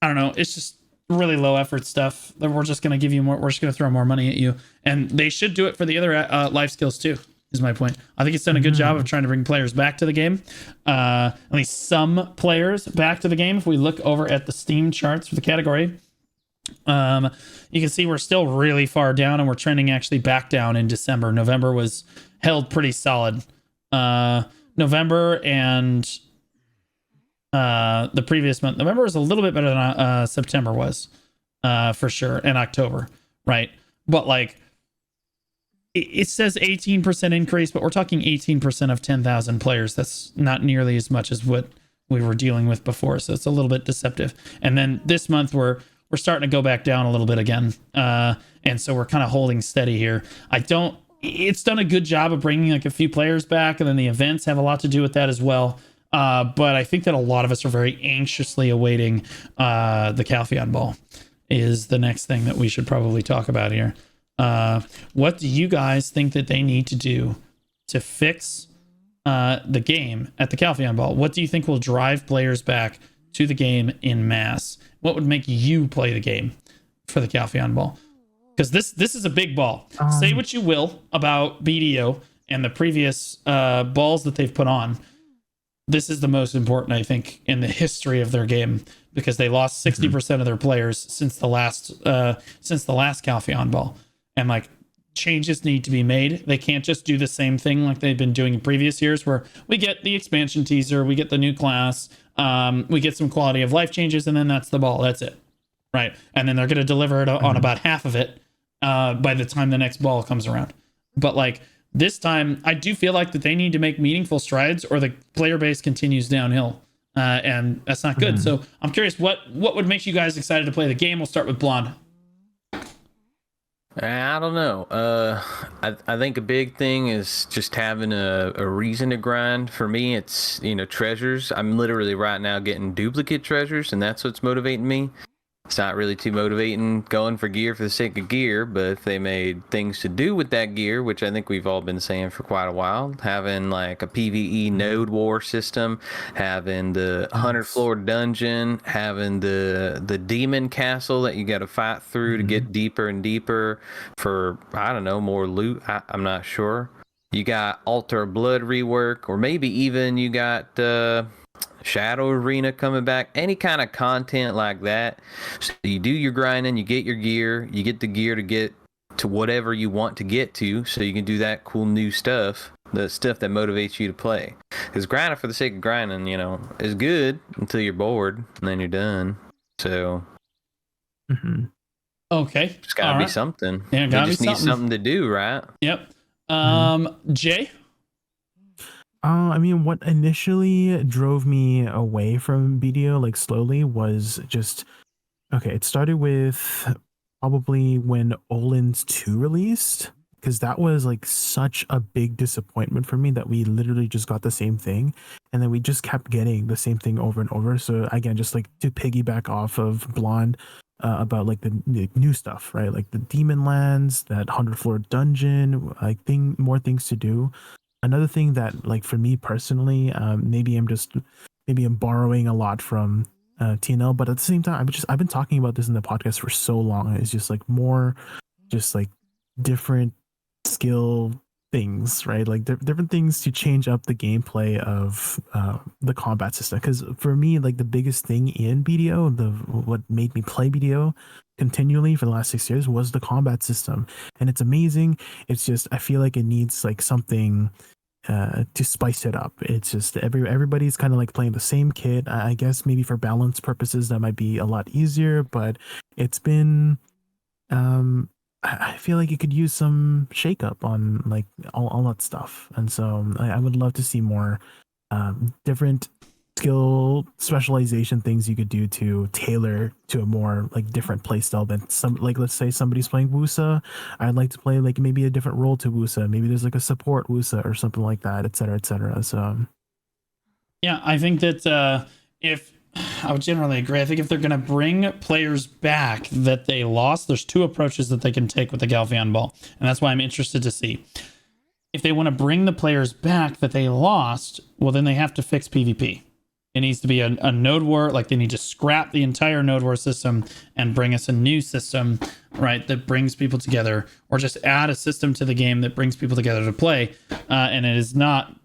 Speaker 1: don't know, it's just really low effort stuff that we're just going to give you more. We're just going to throw more money at you, and they should do it for the other life skills too. Is my point. I think it's done a good job of trying to bring players back to the game. At least some players back to the game. If we look over at the Steam charts for the category, you can see we're still really far down, and we're trending actually back down in December. November was held pretty solid. November and the previous month. November was a little bit better than September was, for sure, and October, right? But like, it says 18% increase, but we're talking 18% of 10,000 players. That's not nearly as much as what we were dealing with before, so it's a little bit deceptive. And then this month we're starting to go back down a little bit again, and so we're kind of holding steady here. It's done a good job of bringing like a few players back, and then the events have a lot to do with that as well. But I think that a lot of us are very anxiously awaiting the Calpheon ball is the next thing that we should probably talk about here. What do you guys think that they need to do to fix the game at the Calpheon ball? What do you think will drive players back to the game in mass? What would make you play the game for the Calpheon ball? Because this is a big ball. Say what you will about BDO and the previous balls that they've put on. This is the most important, I think, in the history of their game, because they lost 60% of their players since the last Calpheon ball. And like, changes need to be made. They can't just do the same thing like they've been doing in previous years, where we get the expansion teaser, we get the new class, we get some quality of life changes, and then that's the ball. That's it, right? And then they're going to deliver it on about half of it by the time the next ball comes around. But like this time, I do feel like that they need to make meaningful strides, or the player base continues downhill, and that's not good. So I'm curious, what would make you guys excited to play the game? We'll start with Blonde.
Speaker 3: I don't know. I think a big thing is just having a reason to grind. For me, it's, treasures. I'm literally right now getting duplicate treasures, and that's what's motivating me. It's not really too motivating going for gear for the sake of gear, but if they made things to do with that gear, which I think we've all been saying for quite a while, having like a PvE node war system, having the 100 floor dungeon, having the demon castle that you got to fight through to get deeper and deeper for, I don't know, more loot. I'm not sure. You got Altar of Blood rework, or maybe even you got Shadow Arena coming back, any kind of content like that. So you do your grinding, you get your gear, you get the gear to get to whatever you want to get to, so you can do that cool new stuff, the stuff that motivates you to play. Because grinding for the sake of grinding, is good until you're bored, and then you're done. So
Speaker 1: Okay,
Speaker 3: it's gotta be something.
Speaker 1: Yeah,
Speaker 3: you just need something to do, right?
Speaker 1: Yep. Jay?
Speaker 2: I mean, what initially drove me away from BDO, like slowly, was just, it started with probably when Olin's 2 released, because that was like such a big disappointment for me that we literally just got the same thing, and then we just kept getting the same thing over and over. So again, just like to piggyback off of Blonde, about like the new stuff, right? Like the Demon Lands, that 100 floor dungeon, like more things to do. Another thing that, like, for me personally, maybe I'm borrowing a lot from TNL, but at the same time, I've been talking about this in the podcast for so long. It's just like more, just like different skill things, right? Like different things to change up the gameplay of the combat system. Because for me, like the biggest thing in BDO, what made me play BDO continually for the last 6 years was the combat system, and it's amazing. It's just, I feel like it needs like something to spice it up. It's just everybody's kind of like playing the same kit. I guess maybe for balance purposes that might be a lot easier, but it's been I feel like you could use some shakeup on like all that stuff, and so I would love to see more different skill specialization things you could do to tailor to a more like different play style than some, like, let's say somebody's playing Wusa. I'd like to play like maybe a different role to Wusa. Maybe there's like a support Wusa or something like that, etc., etc. So
Speaker 1: yeah, I think that if I would generally agree. I think if they're going to bring players back that they lost, there's two approaches that they can take with the Calpheon ball. And that's why I'm interested to see. If they want to bring the players back that they lost, well, then they have to fix PvP. It needs to be a node war. Like they need to scrap the entire node war system and bring us a new system, right? That brings people together, or just add a system to the game that brings people together to play. And it is not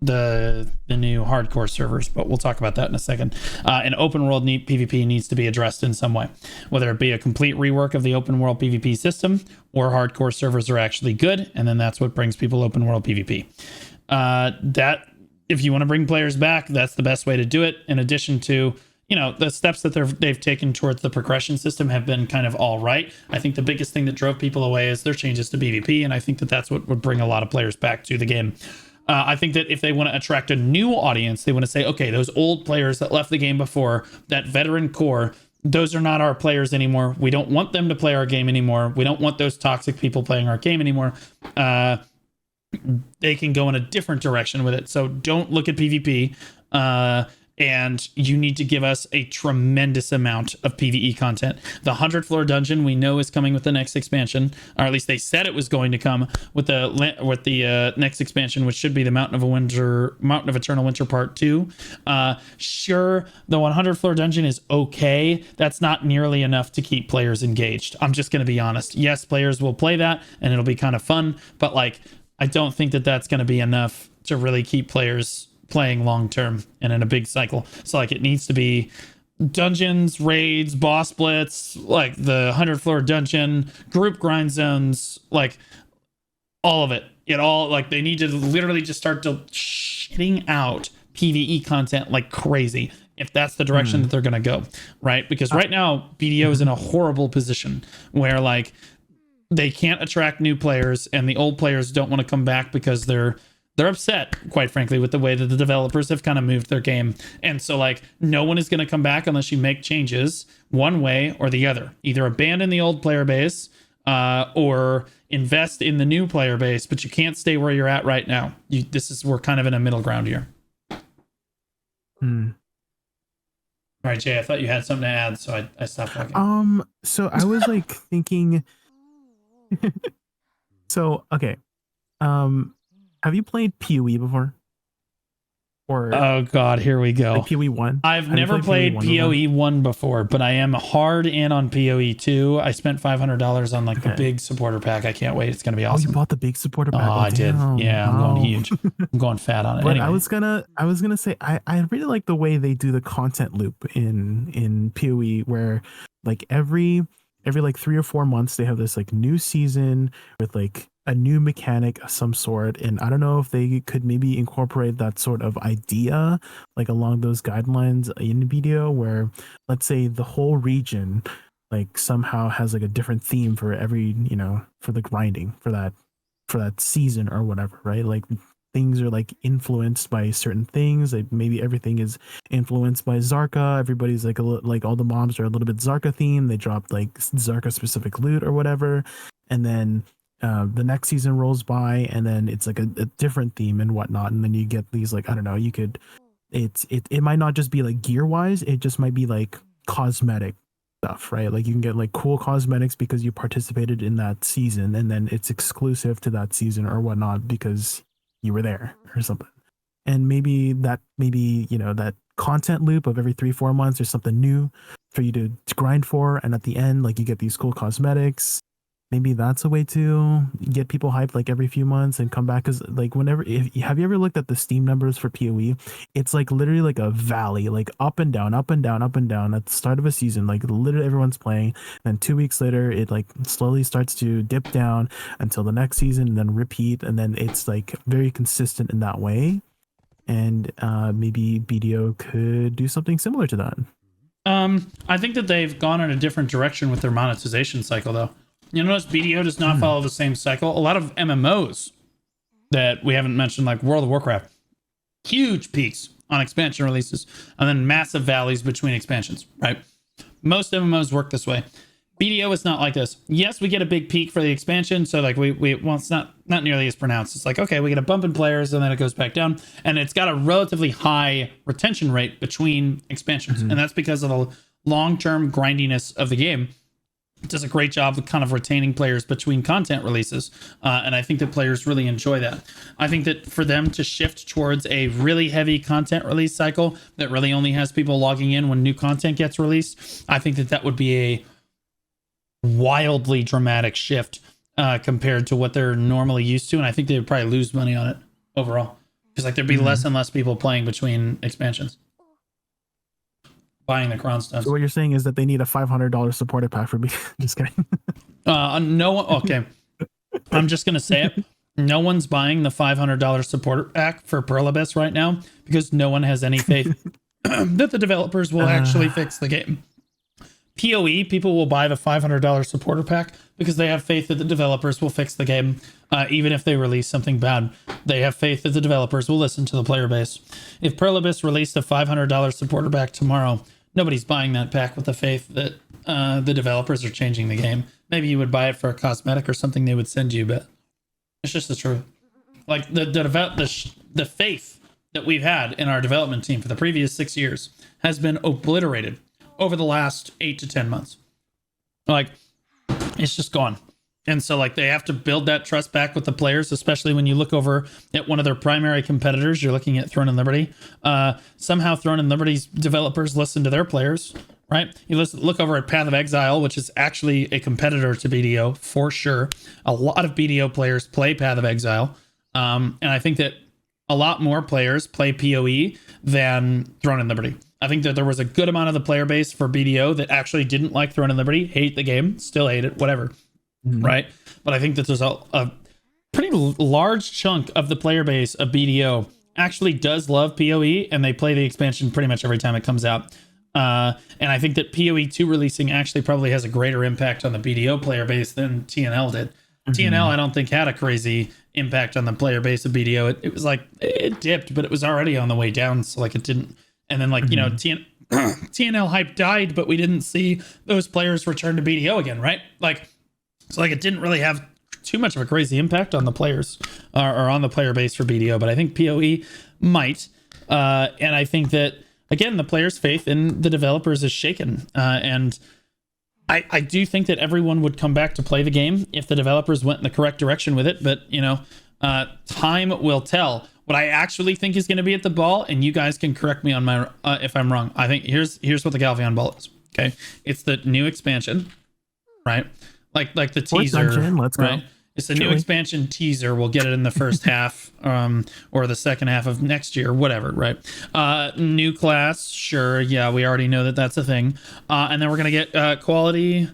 Speaker 1: the new hardcore servers, but we'll talk about that in a second. And open world PvP needs to be addressed in some way, whether it be a complete rework of the open world PvP system, or hardcore servers are actually good, and then that's what brings people open world PvP. That if you want to bring players back, that's the best way to do it. In addition to, you know, the steps that they've taken towards the progression system have been kind of all right. I think the biggest thing that drove people away is their changes to PvP, and I think that that's what would bring a lot of players back to the game. I think that if they want to attract a new audience, they want to say, okay, those old players that left the game before, that veteran core, those are not our players anymore. We don't want them to play our game anymore. We don't want those toxic people playing our game anymore. They can go in a different direction with it. So don't look at PvP. And you need to give us a tremendous amount of PvE content. The 100th floor dungeon we know is coming with the next expansion, or at least they said it was going to come with the next expansion, which should be the Mountain of Eternal Winter Part 2. Sure, the 100th floor dungeon is okay. That's not nearly enough to keep players engaged. I'm just going to be honest. Yes, players will play that, and it'll be kind of fun, but like, I don't think that that's going to be enough to really keep players playing long term and in a big cycle. So like it needs to be dungeons, raids, boss splits, like the 100th floor dungeon, group grind zones, like all of it. It all, like, they need to literally just start to shitting out PvE content like crazy, if that's the direction that they're going to go, right? Because right now BDO is in a horrible position where like they can't attract new players, and the old players don't want to come back because they're upset, quite frankly, with the way that the developers have kind of moved their game. And so like no one is going to come back unless you make changes one way or the other. Either abandon the old player base or invest in the new player base, but you can't stay where you're at right now. We're kind of in a middle ground here. All right, Jay, I thought you had something to add, so I stopped talking.
Speaker 2: So I was like thinking so okay. Have you played PoE before? Or
Speaker 1: oh god, here we go.
Speaker 2: Like PoE 1?
Speaker 1: I've never played PoE 1 before, but I am hard in on PoE 2. I spent $500 on like the big supporter pack. I can't wait. It's going to be awesome.
Speaker 2: Oh, you bought the big supporter pack?
Speaker 1: Oh, I did. Yeah, I'm going huge. I'm going fat on it.
Speaker 2: But
Speaker 1: anyway.
Speaker 2: I was gonna say I really like the way they do the content loop in PoE, where like every like 3 or 4 months they have this like new season with like a new mechanic of some sort. And I don't know if they could maybe incorporate that sort of idea like along those guidelines in the video, where let's say the whole region like somehow has like a different theme for every, you know, for the grinding for that season or whatever, right? Like things are like influenced by certain things. Like maybe everything is influenced by Zarka. Everybody's like like all the mobs are a little bit Zarka themed. They dropped like Zarka specific loot or whatever, and then the next season rolls by, and then it's like a different theme and whatnot. And then you get these like, I don't know, you could it might not just be like gear wise. It just might be like cosmetic stuff, right? Like you can get like cool cosmetics because you participated in that season, and then it's exclusive to that season or whatnot because you were there or something. And maybe you know, that content loop of every 3-4 months or something new for you to grind for, and at the end like you get these cool cosmetics. Maybe that's a way to get people hyped like every few months and come back. Because like have you ever looked at the Steam numbers for PoE? It's like literally like a valley, like up and down, up and down, up and down at the start of a season. Like literally everyone's playing, and 2 weeks later it like slowly starts to dip down until the next season, and then repeat, and then it's like very consistent in that way. And maybe BDO could do something similar to that.
Speaker 1: I think that they've gone in a different direction with their monetization cycle, though. You notice BDO does not follow the same cycle. A lot of MMOs that we haven't mentioned, like World of Warcraft, huge peaks on expansion releases and then massive valleys between expansions, right? Most MMOs work this way. BDO is not like this. Yes, we get a big peak for the expansion, so like well, it's not nearly as pronounced. It's like, okay, we get a bump in players and then it goes back down, and it's got a relatively high retention rate between expansions, and that's because of the long-term grindiness of the game. It does a great job of kind of retaining players between content releases, and I think that players really enjoy that. I think that for them to shift towards a really heavy content release cycle that really only has people logging in when new content gets released, I think that that would be a wildly dramatic shift compared to what they're normally used to, and I think they would probably lose money on it overall, because like there'd be less and less people playing between expansions, buying the crown stones.
Speaker 2: So what you're saying is that they need a $500 supporter pack for me. Just kidding.
Speaker 1: No one. Okay, I'm just gonna say it. No one's buying the $500 supporter pack for Pearl Abyss right now because no one has any faith that the developers will actually fix the game. PoE, people will buy the $500 supporter pack because they have faith that the developers will fix the game, even if they release something bad. They have faith that the developers will listen to the player base. If Pearl Abyss released a $500 supporter pack tomorrow, nobody's buying that pack with the faith that the developers are changing the game. Maybe you would buy it for a cosmetic or something they would send you, but it's just the truth. Like the faith that we've had in our development team for the previous 6 years has been obliterated over the last 8 to 10 months. Like, it's just gone. And so like they have to build that trust back with the players, especially when you look over at one of their primary competitors. You're looking at Throne and Liberty. Somehow Throne and Liberty's developers listen to their players, right? You look over at Path of Exile, which is actually a competitor to BDO for sure. A lot of BDO players play Path of Exile. And I think that a lot more players play PoE than Throne and Liberty. I think that there was a good amount of the player base for BDO that actually didn't like Throne and Liberty, hate the game, still hate it, whatever, right? But I think that there's a pretty large chunk of the player base of BDO actually does love PoE, and they play the expansion pretty much every time it comes out. And I think that PoE 2 releasing actually probably has a greater impact on the BDO player base than TNL did. TNL, I don't think, had a crazy impact on the player base of BDO. It was like, it dipped, but it was already on the way down, so like it didn't. And then like, you know, TNL hype died, but we didn't see those players return to BDO again, right? Like, so like it didn't really have too much of a crazy impact on the players or on the player base for BDO, but I think PoE might. And I think that, again, the players' faith in the developers is shaken. And I do think that everyone would come back to play the game if the developers went in the correct direction with it. But, you know, time will tell. What I actually think is going to be at the ball, and you guys can correct me on my if I'm wrong. I think here's what the Calpheon ball is. Okay, it's the new expansion, right? Like the teaser.
Speaker 2: Let's go.
Speaker 1: Right? It's the new expansion teaser. We'll get it in the first half, or the second half of next year, whatever, right? New class, sure, yeah, we already know that that's a thing. And then we're gonna get quality.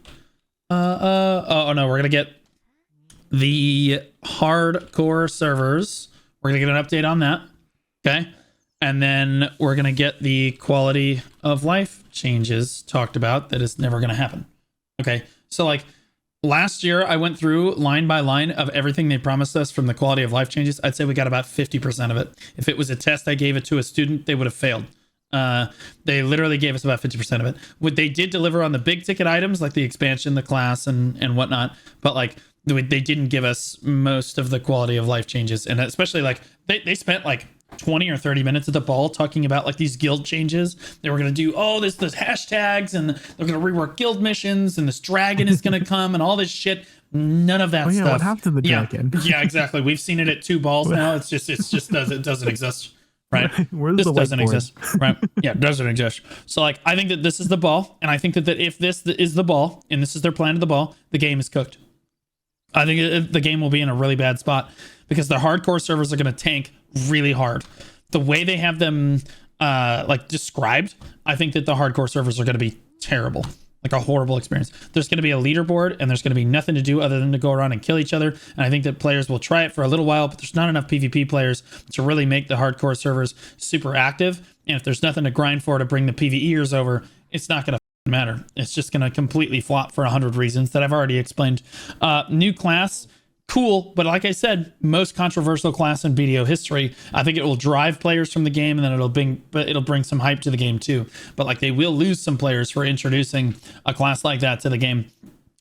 Speaker 1: Oh no, we're gonna get the hardcore servers. We're going to get an update on that. Okay. And then we're going to get the quality of life changes talked about that is never going to happen. Okay. So like last year, I went through line by line of everything they promised us from the quality of life changes. I'd say we got about 50% of it. If it was a test, I gave it to a student, they would have failed. They literally gave us about 50% of it. What they did deliver on the big ticket items, like the expansion, the class and whatnot. But like, they didn't give us most of the quality of life changes, and especially like they spent like 20 or 30 minutes at the ball talking about like these guild changes. They were going to do this hashtags, and they're going to rework guild missions, and this dragon is going to come and all this shit. None of that stuff.
Speaker 2: What happened to the dragon?
Speaker 1: Yeah, exactly. We've seen it at 2 balls now. It doesn't exist. Right.
Speaker 2: Where's the
Speaker 1: doesn't
Speaker 2: whiteboard?
Speaker 1: exist. Right. Yeah, it doesn't exist. So like I think that this is the ball, and I think that if this is the ball and this is their plan to the ball, the game is cooked. I think the game will be in a really bad spot because the hardcore servers are going to tank really hard. The way they have them like described, I think that the hardcore servers are going to be terrible, like a horrible experience. There's going to be a leaderboard, and there's going to be nothing to do other than to go around and kill each other. And I think that players will try it for a little while, but there's not enough PvP players to really make the hardcore servers super active. And if there's nothing to grind for to bring the PvEers over, it's not going to matter. It's just going to completely flop for 100 reasons that I've already explained. New class, cool, but like I said, most controversial class in BDO history. I think it will drive players from the game, and then it'll bring some hype to the game too. But like they will lose some players for introducing a class like that to the game.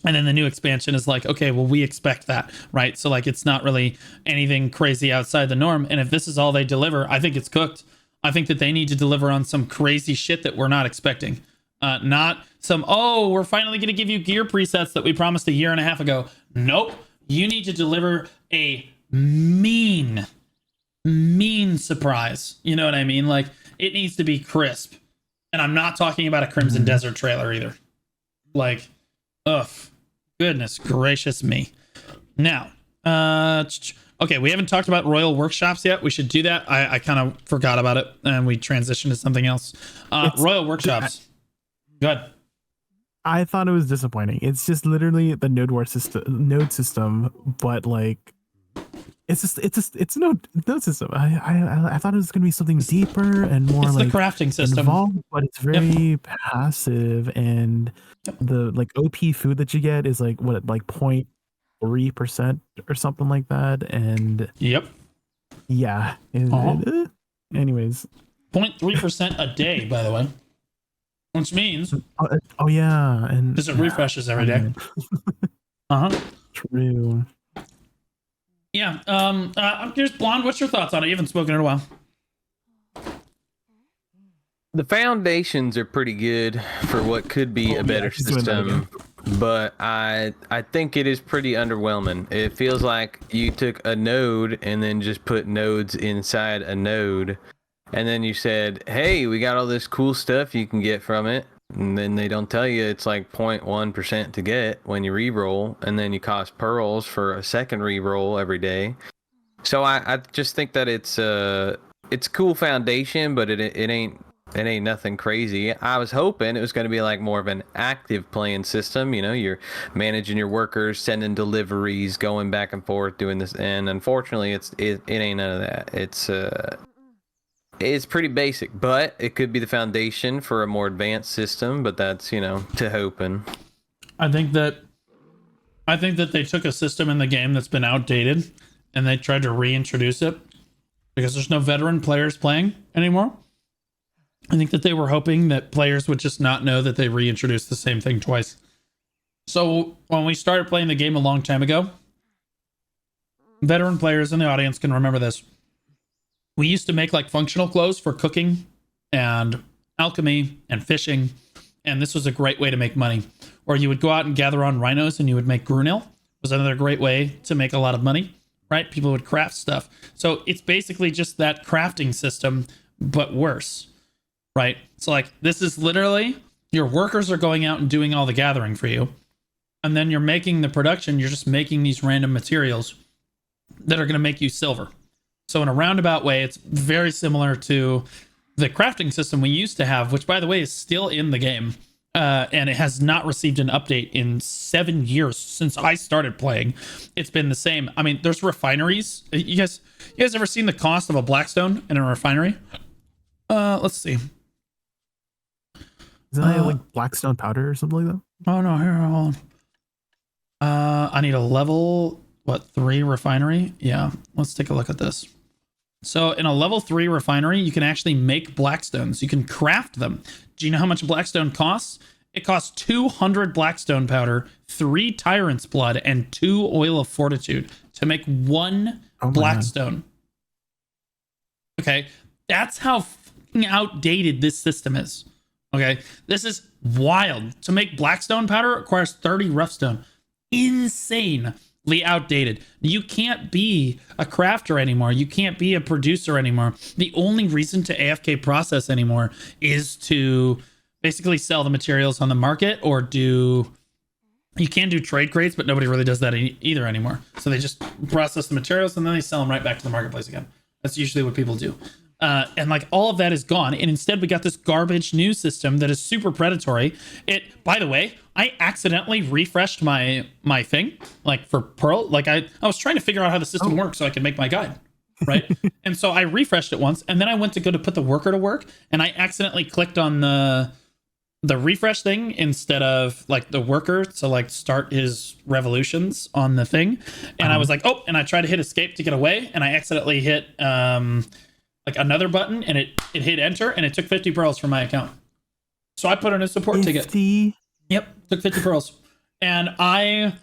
Speaker 1: And then the new expansion is like, okay, well, we expect that, right? So like, it's not really anything crazy outside the norm. And if this is all they deliver, I think it's cooked. I think that they need to deliver on some crazy shit that we're not expecting. Not some, oh, we're finally going to give you gear presets that we promised a year and a half ago. Nope. You need to deliver a mean surprise. You know what I mean? Like, it needs to be crisp. And I'm not talking about a Crimson Desert trailer either. Like, ugh. Goodness gracious me. Now, okay, we haven't talked about Royal Workshops yet. We should do that. I kind of forgot about it, and we transitioned to something else. Royal Workshops. Good.
Speaker 2: I thought it was disappointing. It's just literally the node system, but like it's a node system. I thought it was gonna be something deeper and more
Speaker 1: it's
Speaker 2: like
Speaker 1: the crafting system
Speaker 2: involved, but it's very passive, and the like OP food that you get is like what, like 0.3% or something like that, and yeah. Anyways,
Speaker 1: 0.3% a day, by the way, which means
Speaker 2: oh yeah, and
Speaker 1: because it refreshes every day.
Speaker 2: True.
Speaker 1: Yeah. I'm curious, Blonde, what's your thoughts on it? You haven't spoken in a while.
Speaker 3: The foundations are pretty good for what could be a better system, but I think it is pretty underwhelming. It feels like you took a node and then just put nodes inside a node, and then you said, hey, we got all this cool stuff you can get from it, and then they don't tell you it's like 0.1% to get when you re-roll, and then you cost pearls for a second re-roll every day. So I just think that it's a cool foundation, but it ain't nothing crazy. I was hoping it was going to be like more of an active playing system. You know, you're managing your workers, sending deliveries, going back and forth, doing this. And unfortunately, it ain't none of that. It's pretty basic, but it could be the foundation for a more advanced system. But that's, you know, to hoping.
Speaker 1: I think that they took a system in the game that's been outdated and they tried to reintroduce it because there's no veteran players playing anymore. I think that they were hoping that players would just not know that they reintroduced the same thing twice. So when we started playing the game a long time ago, veteran players in the audience can remember this. We used to make like functional clothes for cooking and alchemy and fishing. And this was a great way to make money. Or you would go out and gather on rhinos and you would make grunil. Was another great way to make a lot of money, right? People would craft stuff. So it's basically just that crafting system, but worse. Right? So like this is literally your workers are going out and doing all the gathering for you. And then you're making the production. You're just making these random materials that are going to make you silver. So in a roundabout way, it's very similar to the crafting system we used to have, which by the way is still in the game. And it has not received an update in 7 years since I started playing. It's been the same. I mean, there's refineries. You guys ever seen the cost of a blackstone in a refinery? Let's see.
Speaker 2: Isn't that like blackstone powder or something like that?
Speaker 1: Oh no, here, hold on. I need a level 3 refinery. Yeah, let's take a look at this. So in a level 3 refinery, you can actually make blackstones. You can craft them. Do you know how much blackstone costs? It costs 200 blackstone powder, 3 tyrant's blood, and 2 oil of fortitude to make 1 blackstone. Okay, that's how fucking outdated this system is. Okay, this is wild. To make blackstone powder requires 30 roughstone. Insanely outdated. You can't be a crafter anymore. You can't be a producer anymore. The only reason to AFK process anymore is to basically sell the materials on the market or you can do trade crates, but nobody really does that either anymore. So they just process the materials and then they sell them right back to the marketplace again. That's usually what people do. And like all of that is gone, and instead we got this garbage new system that is super predatory. It, by the way, I accidentally refreshed my thing, like for Pearl. Like I was trying to figure out how the system works so I could make my guide, right? And so I refreshed it once, and then I went to go to put the worker to work, and I accidentally clicked on the refresh thing instead of like the worker to like start his revolutions on the thing. And I was like, oh, and I tried to hit escape to get away, and I accidentally hit like another button, and it hit enter, and it took 50 pearls from my account. So I put in a support ticket. Yep, took 50 pearls. And I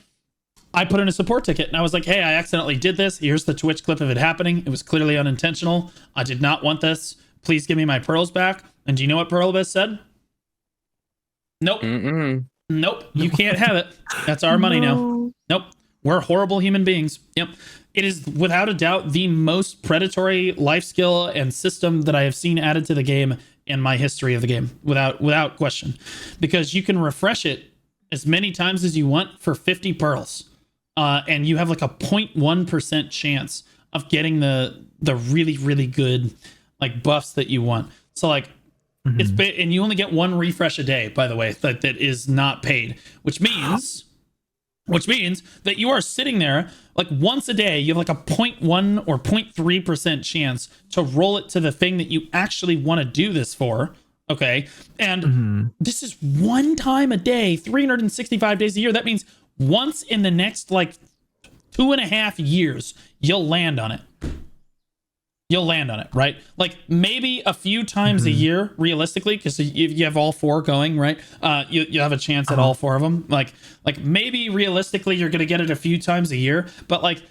Speaker 1: put in a support ticket and I was like, hey, I accidentally did this. Here's the Twitch clip of it happening. It was clearly unintentional. I did not want this. Please give me my pearls back. And do you know what Pearlbus said? Nope. Nope. You can't have it. That's our money now. Nope. We're horrible human beings. Yep. It is without a doubt the most predatory life skill and system that I have seen added to the game in my history of the game, without question. Because you can refresh it as many times as you want for 50 pearls. And you have like a 0.1% chance of getting the really, really good like buffs that you want. So like and you only get one refresh a day, by the way, that is not paid, which means that you are sitting there like once a day. You have like a 0.1 or 0.3% chance to roll it to the thing that you actually want to do this for. Okay. And this is one time a day, 365 days a year. That means once in the next like 2.5 years, you'll land on it. You'll land on it, right? Like maybe a few times a year, realistically, because if you have all four going, right? You have a chance at all four of them. Like maybe realistically, you're gonna get it a few times a year, but like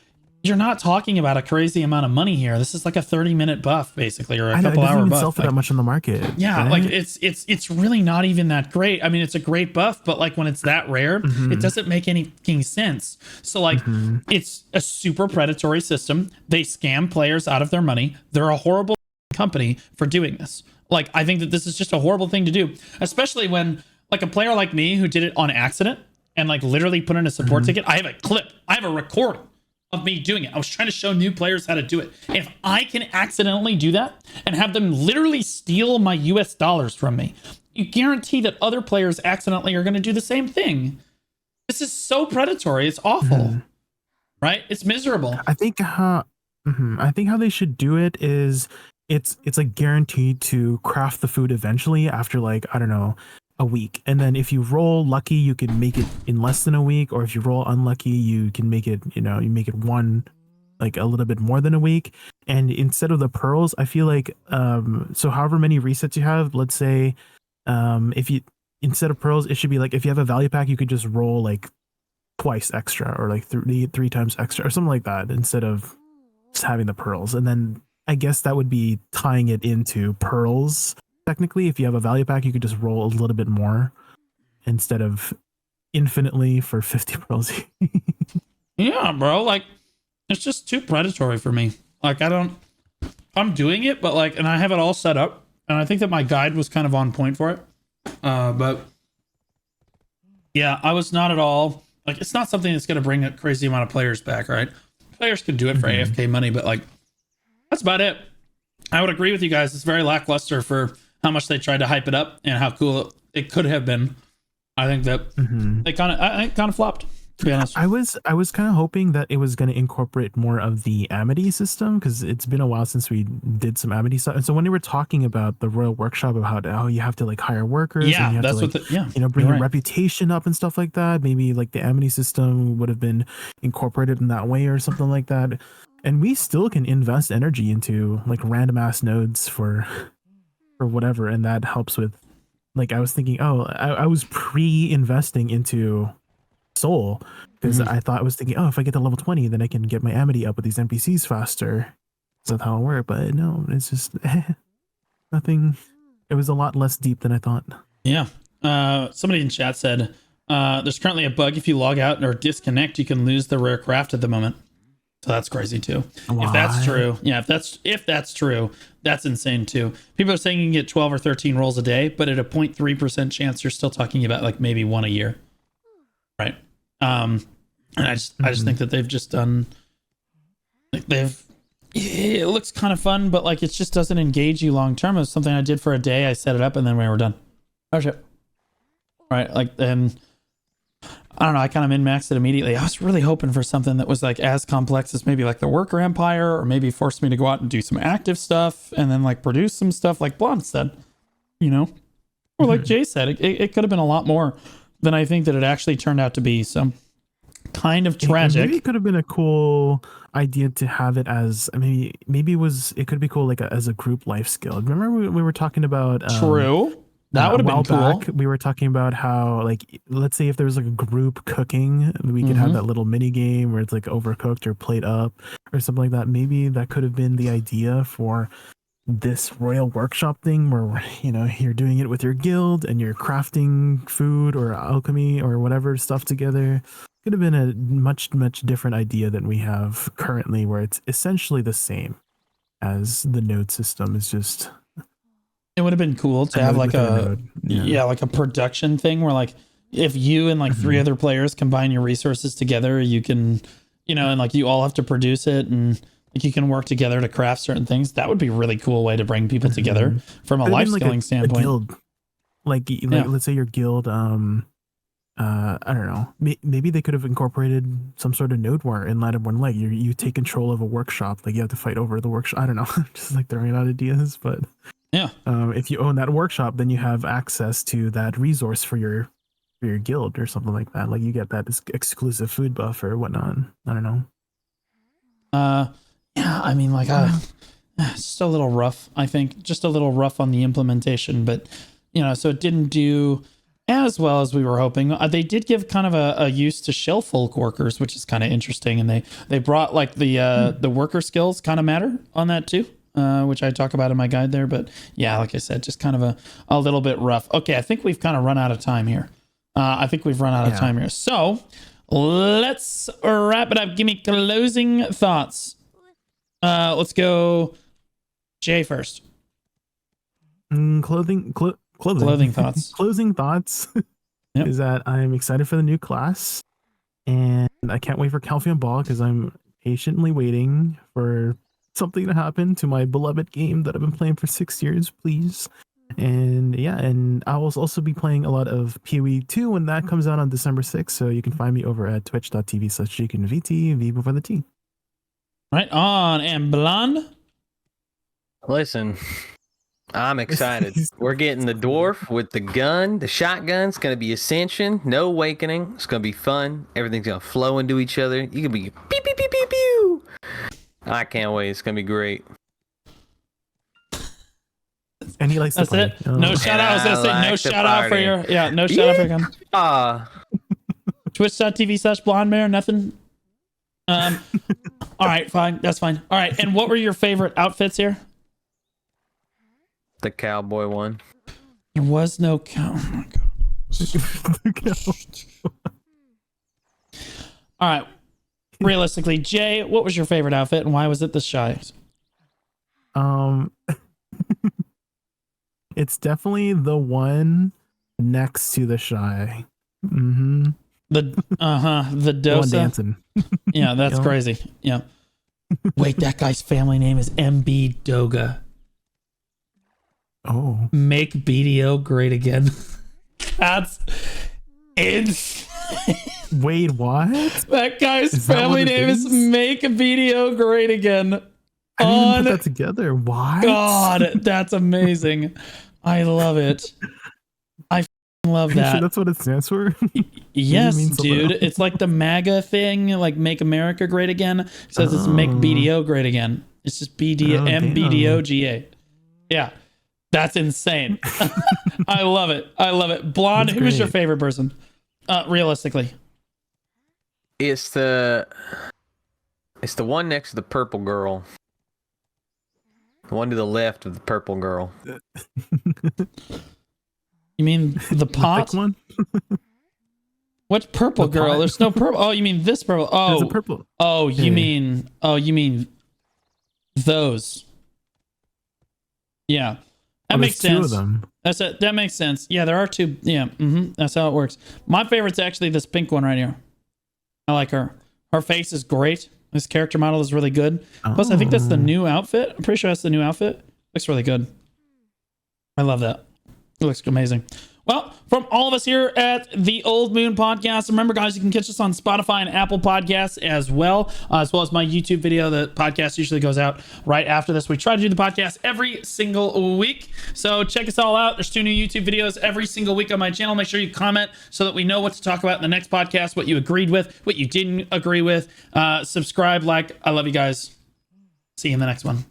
Speaker 1: you're not talking about a crazy amount of money here. This is like a 30-minute buff, basically, or a couple hour buff. Sell
Speaker 2: for that much on the market.
Speaker 1: Yeah, right? Like it's really not even that great. I mean, it's a great buff, but like when it's that rare, it doesn't make any sense. So like it's a super predatory system. They scam players out of their money. They're a horrible company for doing this. Like I think that this is just a horrible thing to do, especially when like a player like me who did it on accident and like literally put in a support ticket. I have a clip. I have a recording of me doing it. I was trying to show new players how to do it. If I can accidentally do that and have them literally steal my US dollars from me, you guarantee that other players accidentally are going to do the same thing. This is so predatory. It's awful, right? It's miserable.
Speaker 2: I think how they should do it is it's like guaranteed to craft the food eventually after like, I don't know, a week. And then if you roll lucky, you can make it in less than a week, or if you roll unlucky, you can make it, you make it one, like a little bit more than a week. And instead of the pearls, I feel like so however many resets you have, let's say if you, instead of pearls, it should be like if you have a value pack, you could just roll like twice extra, or like three times extra, or something like that, instead of just having the pearls. And then I guess that would be tying it into pearls. Technically, if you have a value pack, you could just roll a little bit more instead of infinitely for 50 pearls.
Speaker 1: Yeah, bro. Like, it's just too predatory for me. Like, I'm doing it, but like, and I have it all set up, and I think that my guide was kind of on point for it. But yeah, I was not at all like, it's not something that's going to bring a crazy amount of players back, right? Players can do it for AFK money, but like, that's about it. I would agree with you guys. It's very lackluster for how much they tried to hype it up and how cool it could have been. I think that they kind of flopped, to be honest.
Speaker 2: I was kind of hoping that it was going to incorporate more of the Amity system, because it's been a while since we did some Amity stuff. And so when they were talking about the Royal Workshop, of how you have to like hire workers,
Speaker 1: yeah,
Speaker 2: and you have
Speaker 1: that's
Speaker 2: to bring your reputation up and stuff like that. Maybe like the Amity system would have been incorporated in that way or something like that. And we still can invest energy into like random ass nodes for whatever, and that helps with, like, I was thinking, I was pre-investing into Soul, because I was thinking, if I get to level 20, then I can get my Amity up with these NPCs faster. That's how it worked. But no, it's just nothing. It was a lot less deep than I thought.
Speaker 1: Yeah. Somebody in chat said there's currently a bug. If you log out or disconnect, you can lose the rare craft at the moment. So that's crazy too. Why? If that's true, if that's true, that's insane too. People are saying you can get 12 or 13 rolls a day, but at a 0.3% chance, you're still talking about like maybe one a year, right? And I just think that they've just done, like it looks kind of fun, but like it just doesn't engage you long term. It was something I did for a day. I set it up and then we were done. Oh shit! Right, like then. I don't know, I kind of min-maxed it immediately. I was really hoping for something that was like as complex as maybe like the Worker Empire, or maybe forced me to go out and do some active stuff and then like produce some stuff like Blonde said, or like Jay said, it could have been a lot more than I think that it actually turned out to be. So kind of tragic.
Speaker 2: Maybe it could have been a cool idea to have it as, maybe it could be cool like as a group life skill. Remember we were talking about
Speaker 1: True. That would have been cool.
Speaker 2: Back, we were talking about how, like, let's say if there was like a group cooking, we could have that little mini game where it's like overcooked or plate up or something like that. Maybe that could have been the idea for this royal workshop thing where, you know, you're doing it with your guild and you're crafting food or alchemy or whatever stuff together. Could have been a much different idea than we have currently, where it's essentially the same as the node system. Is just,
Speaker 1: it would have been cool to have like a like a production thing where, like, if you and like 3 other players combine your resources together, you can, you know, and like you all have to produce it, and like you can work together to craft certain things. That would be a really cool way to bring people together from a life skilling standpoint.
Speaker 2: A guild. Like let's say your guild, I don't know. Maybe they could have incorporated some sort of node war in Ladder One Leg. You take control of a workshop, like you have to fight over the workshop. I don't know, just like throwing out ideas. But
Speaker 1: yeah,
Speaker 2: if you own that workshop, then you have access to that resource for your guild or something like that. Like you get that exclusive food buff or whatnot. I don't know.
Speaker 1: Yeah, I mean, like, just a little rough. I think just a little rough on the implementation, but you know, so it didn't do as well as we were hoping. They did give kind of a use to shell folk workers, which is kind of interesting, and they brought like the worker skills kind of matter on that too, which I talk about in my guide there. But yeah, like I said, just kind of a little bit rough. Okay, I think we've kind of run out of time here. So let's wrap it up. Give me closing thoughts. Let's go Jay first.
Speaker 2: Clothing
Speaker 1: thoughts.
Speaker 2: Closing thoughts is that I'm excited for the new class, and I can't wait for Calpheon Ball because I'm patiently waiting for something to happen to my beloved game that I've been playing for 6 years, please. And yeah, and I will also be playing a lot of PoE 2 when that comes out on December 6th, so you can find me over at twitch.tv/GKNVT, V before the T.
Speaker 1: Right on. And Blonde?
Speaker 3: Listen, I'm excited. We're getting the dwarf with the gun. The shotgun's going to be Ascension. No Awakening. It's going to be fun. Everything's going to flow into each other. You can be pew, pew, pew, pew, pew. I can't wait. It's going to be great.
Speaker 2: And he likes
Speaker 1: That's
Speaker 2: to play.
Speaker 1: it. No shout out. I was going to say no shout out for your, no shout out for your gun. Twitch.tv/blondemare. Nothing. All right, fine. That's fine. All right. And what were your favorite outfits here?
Speaker 3: The cowboy one.
Speaker 1: There was no cow. Oh my god. All right. Realistically, Jay, what was your favorite outfit and why was it the shy?
Speaker 2: It's definitely the one next to the shy. Mm-hmm.
Speaker 1: The Dosa.
Speaker 2: Dancing.
Speaker 1: Yeah, that's crazy. Yeah. Wait, that guy's family name is MB Doga.
Speaker 2: Oh.
Speaker 1: Make BDO great again. That's insane.
Speaker 2: Wait, what?
Speaker 1: That guy's family name is Make BDO great again.
Speaker 2: I didn't even put that together. Why?
Speaker 1: God, that's amazing. I love it. I love that.
Speaker 2: Sure that's what it stands for?
Speaker 1: Yes, dude. It's like the MAGA thing, like Make America Great Again. It says it's Make BDO Great Again. It's just MBDOGA. Yeah. That's insane. I love it. I love it. Blonde, who is your favorite person? Realistically.
Speaker 3: It's the one next to the purple girl. The one to the left of the purple girl.
Speaker 1: You mean the pot?
Speaker 2: The one?
Speaker 1: What purple girl? Pot? There's no purple. Oh, you mean this purple? Oh,
Speaker 2: there's a purple.
Speaker 1: Oh, you mean those? Yeah, that makes sense.
Speaker 2: Two of them.
Speaker 1: That's it. That makes sense. Yeah, there are two. Yeah, that's how it works. My favorite's actually this pink one right here. I like her. Her face is great. This character model is really good. Plus, I think that's the new outfit. I'm pretty sure that's the new outfit. Looks really good. I love that. It looks amazing. Well, from all of us here at the Old Moon Podcast, remember, guys, you can catch us on Spotify and Apple Podcasts as well as my YouTube video. The podcast usually goes out right after this. We try to do the podcast every single week, so check us all out. There's 2 new YouTube videos every single week on my channel. Make sure you comment so that we know what to talk about in the next podcast, what you agreed with, what you didn't agree with. Subscribe, like. I love you guys. See you in the next one.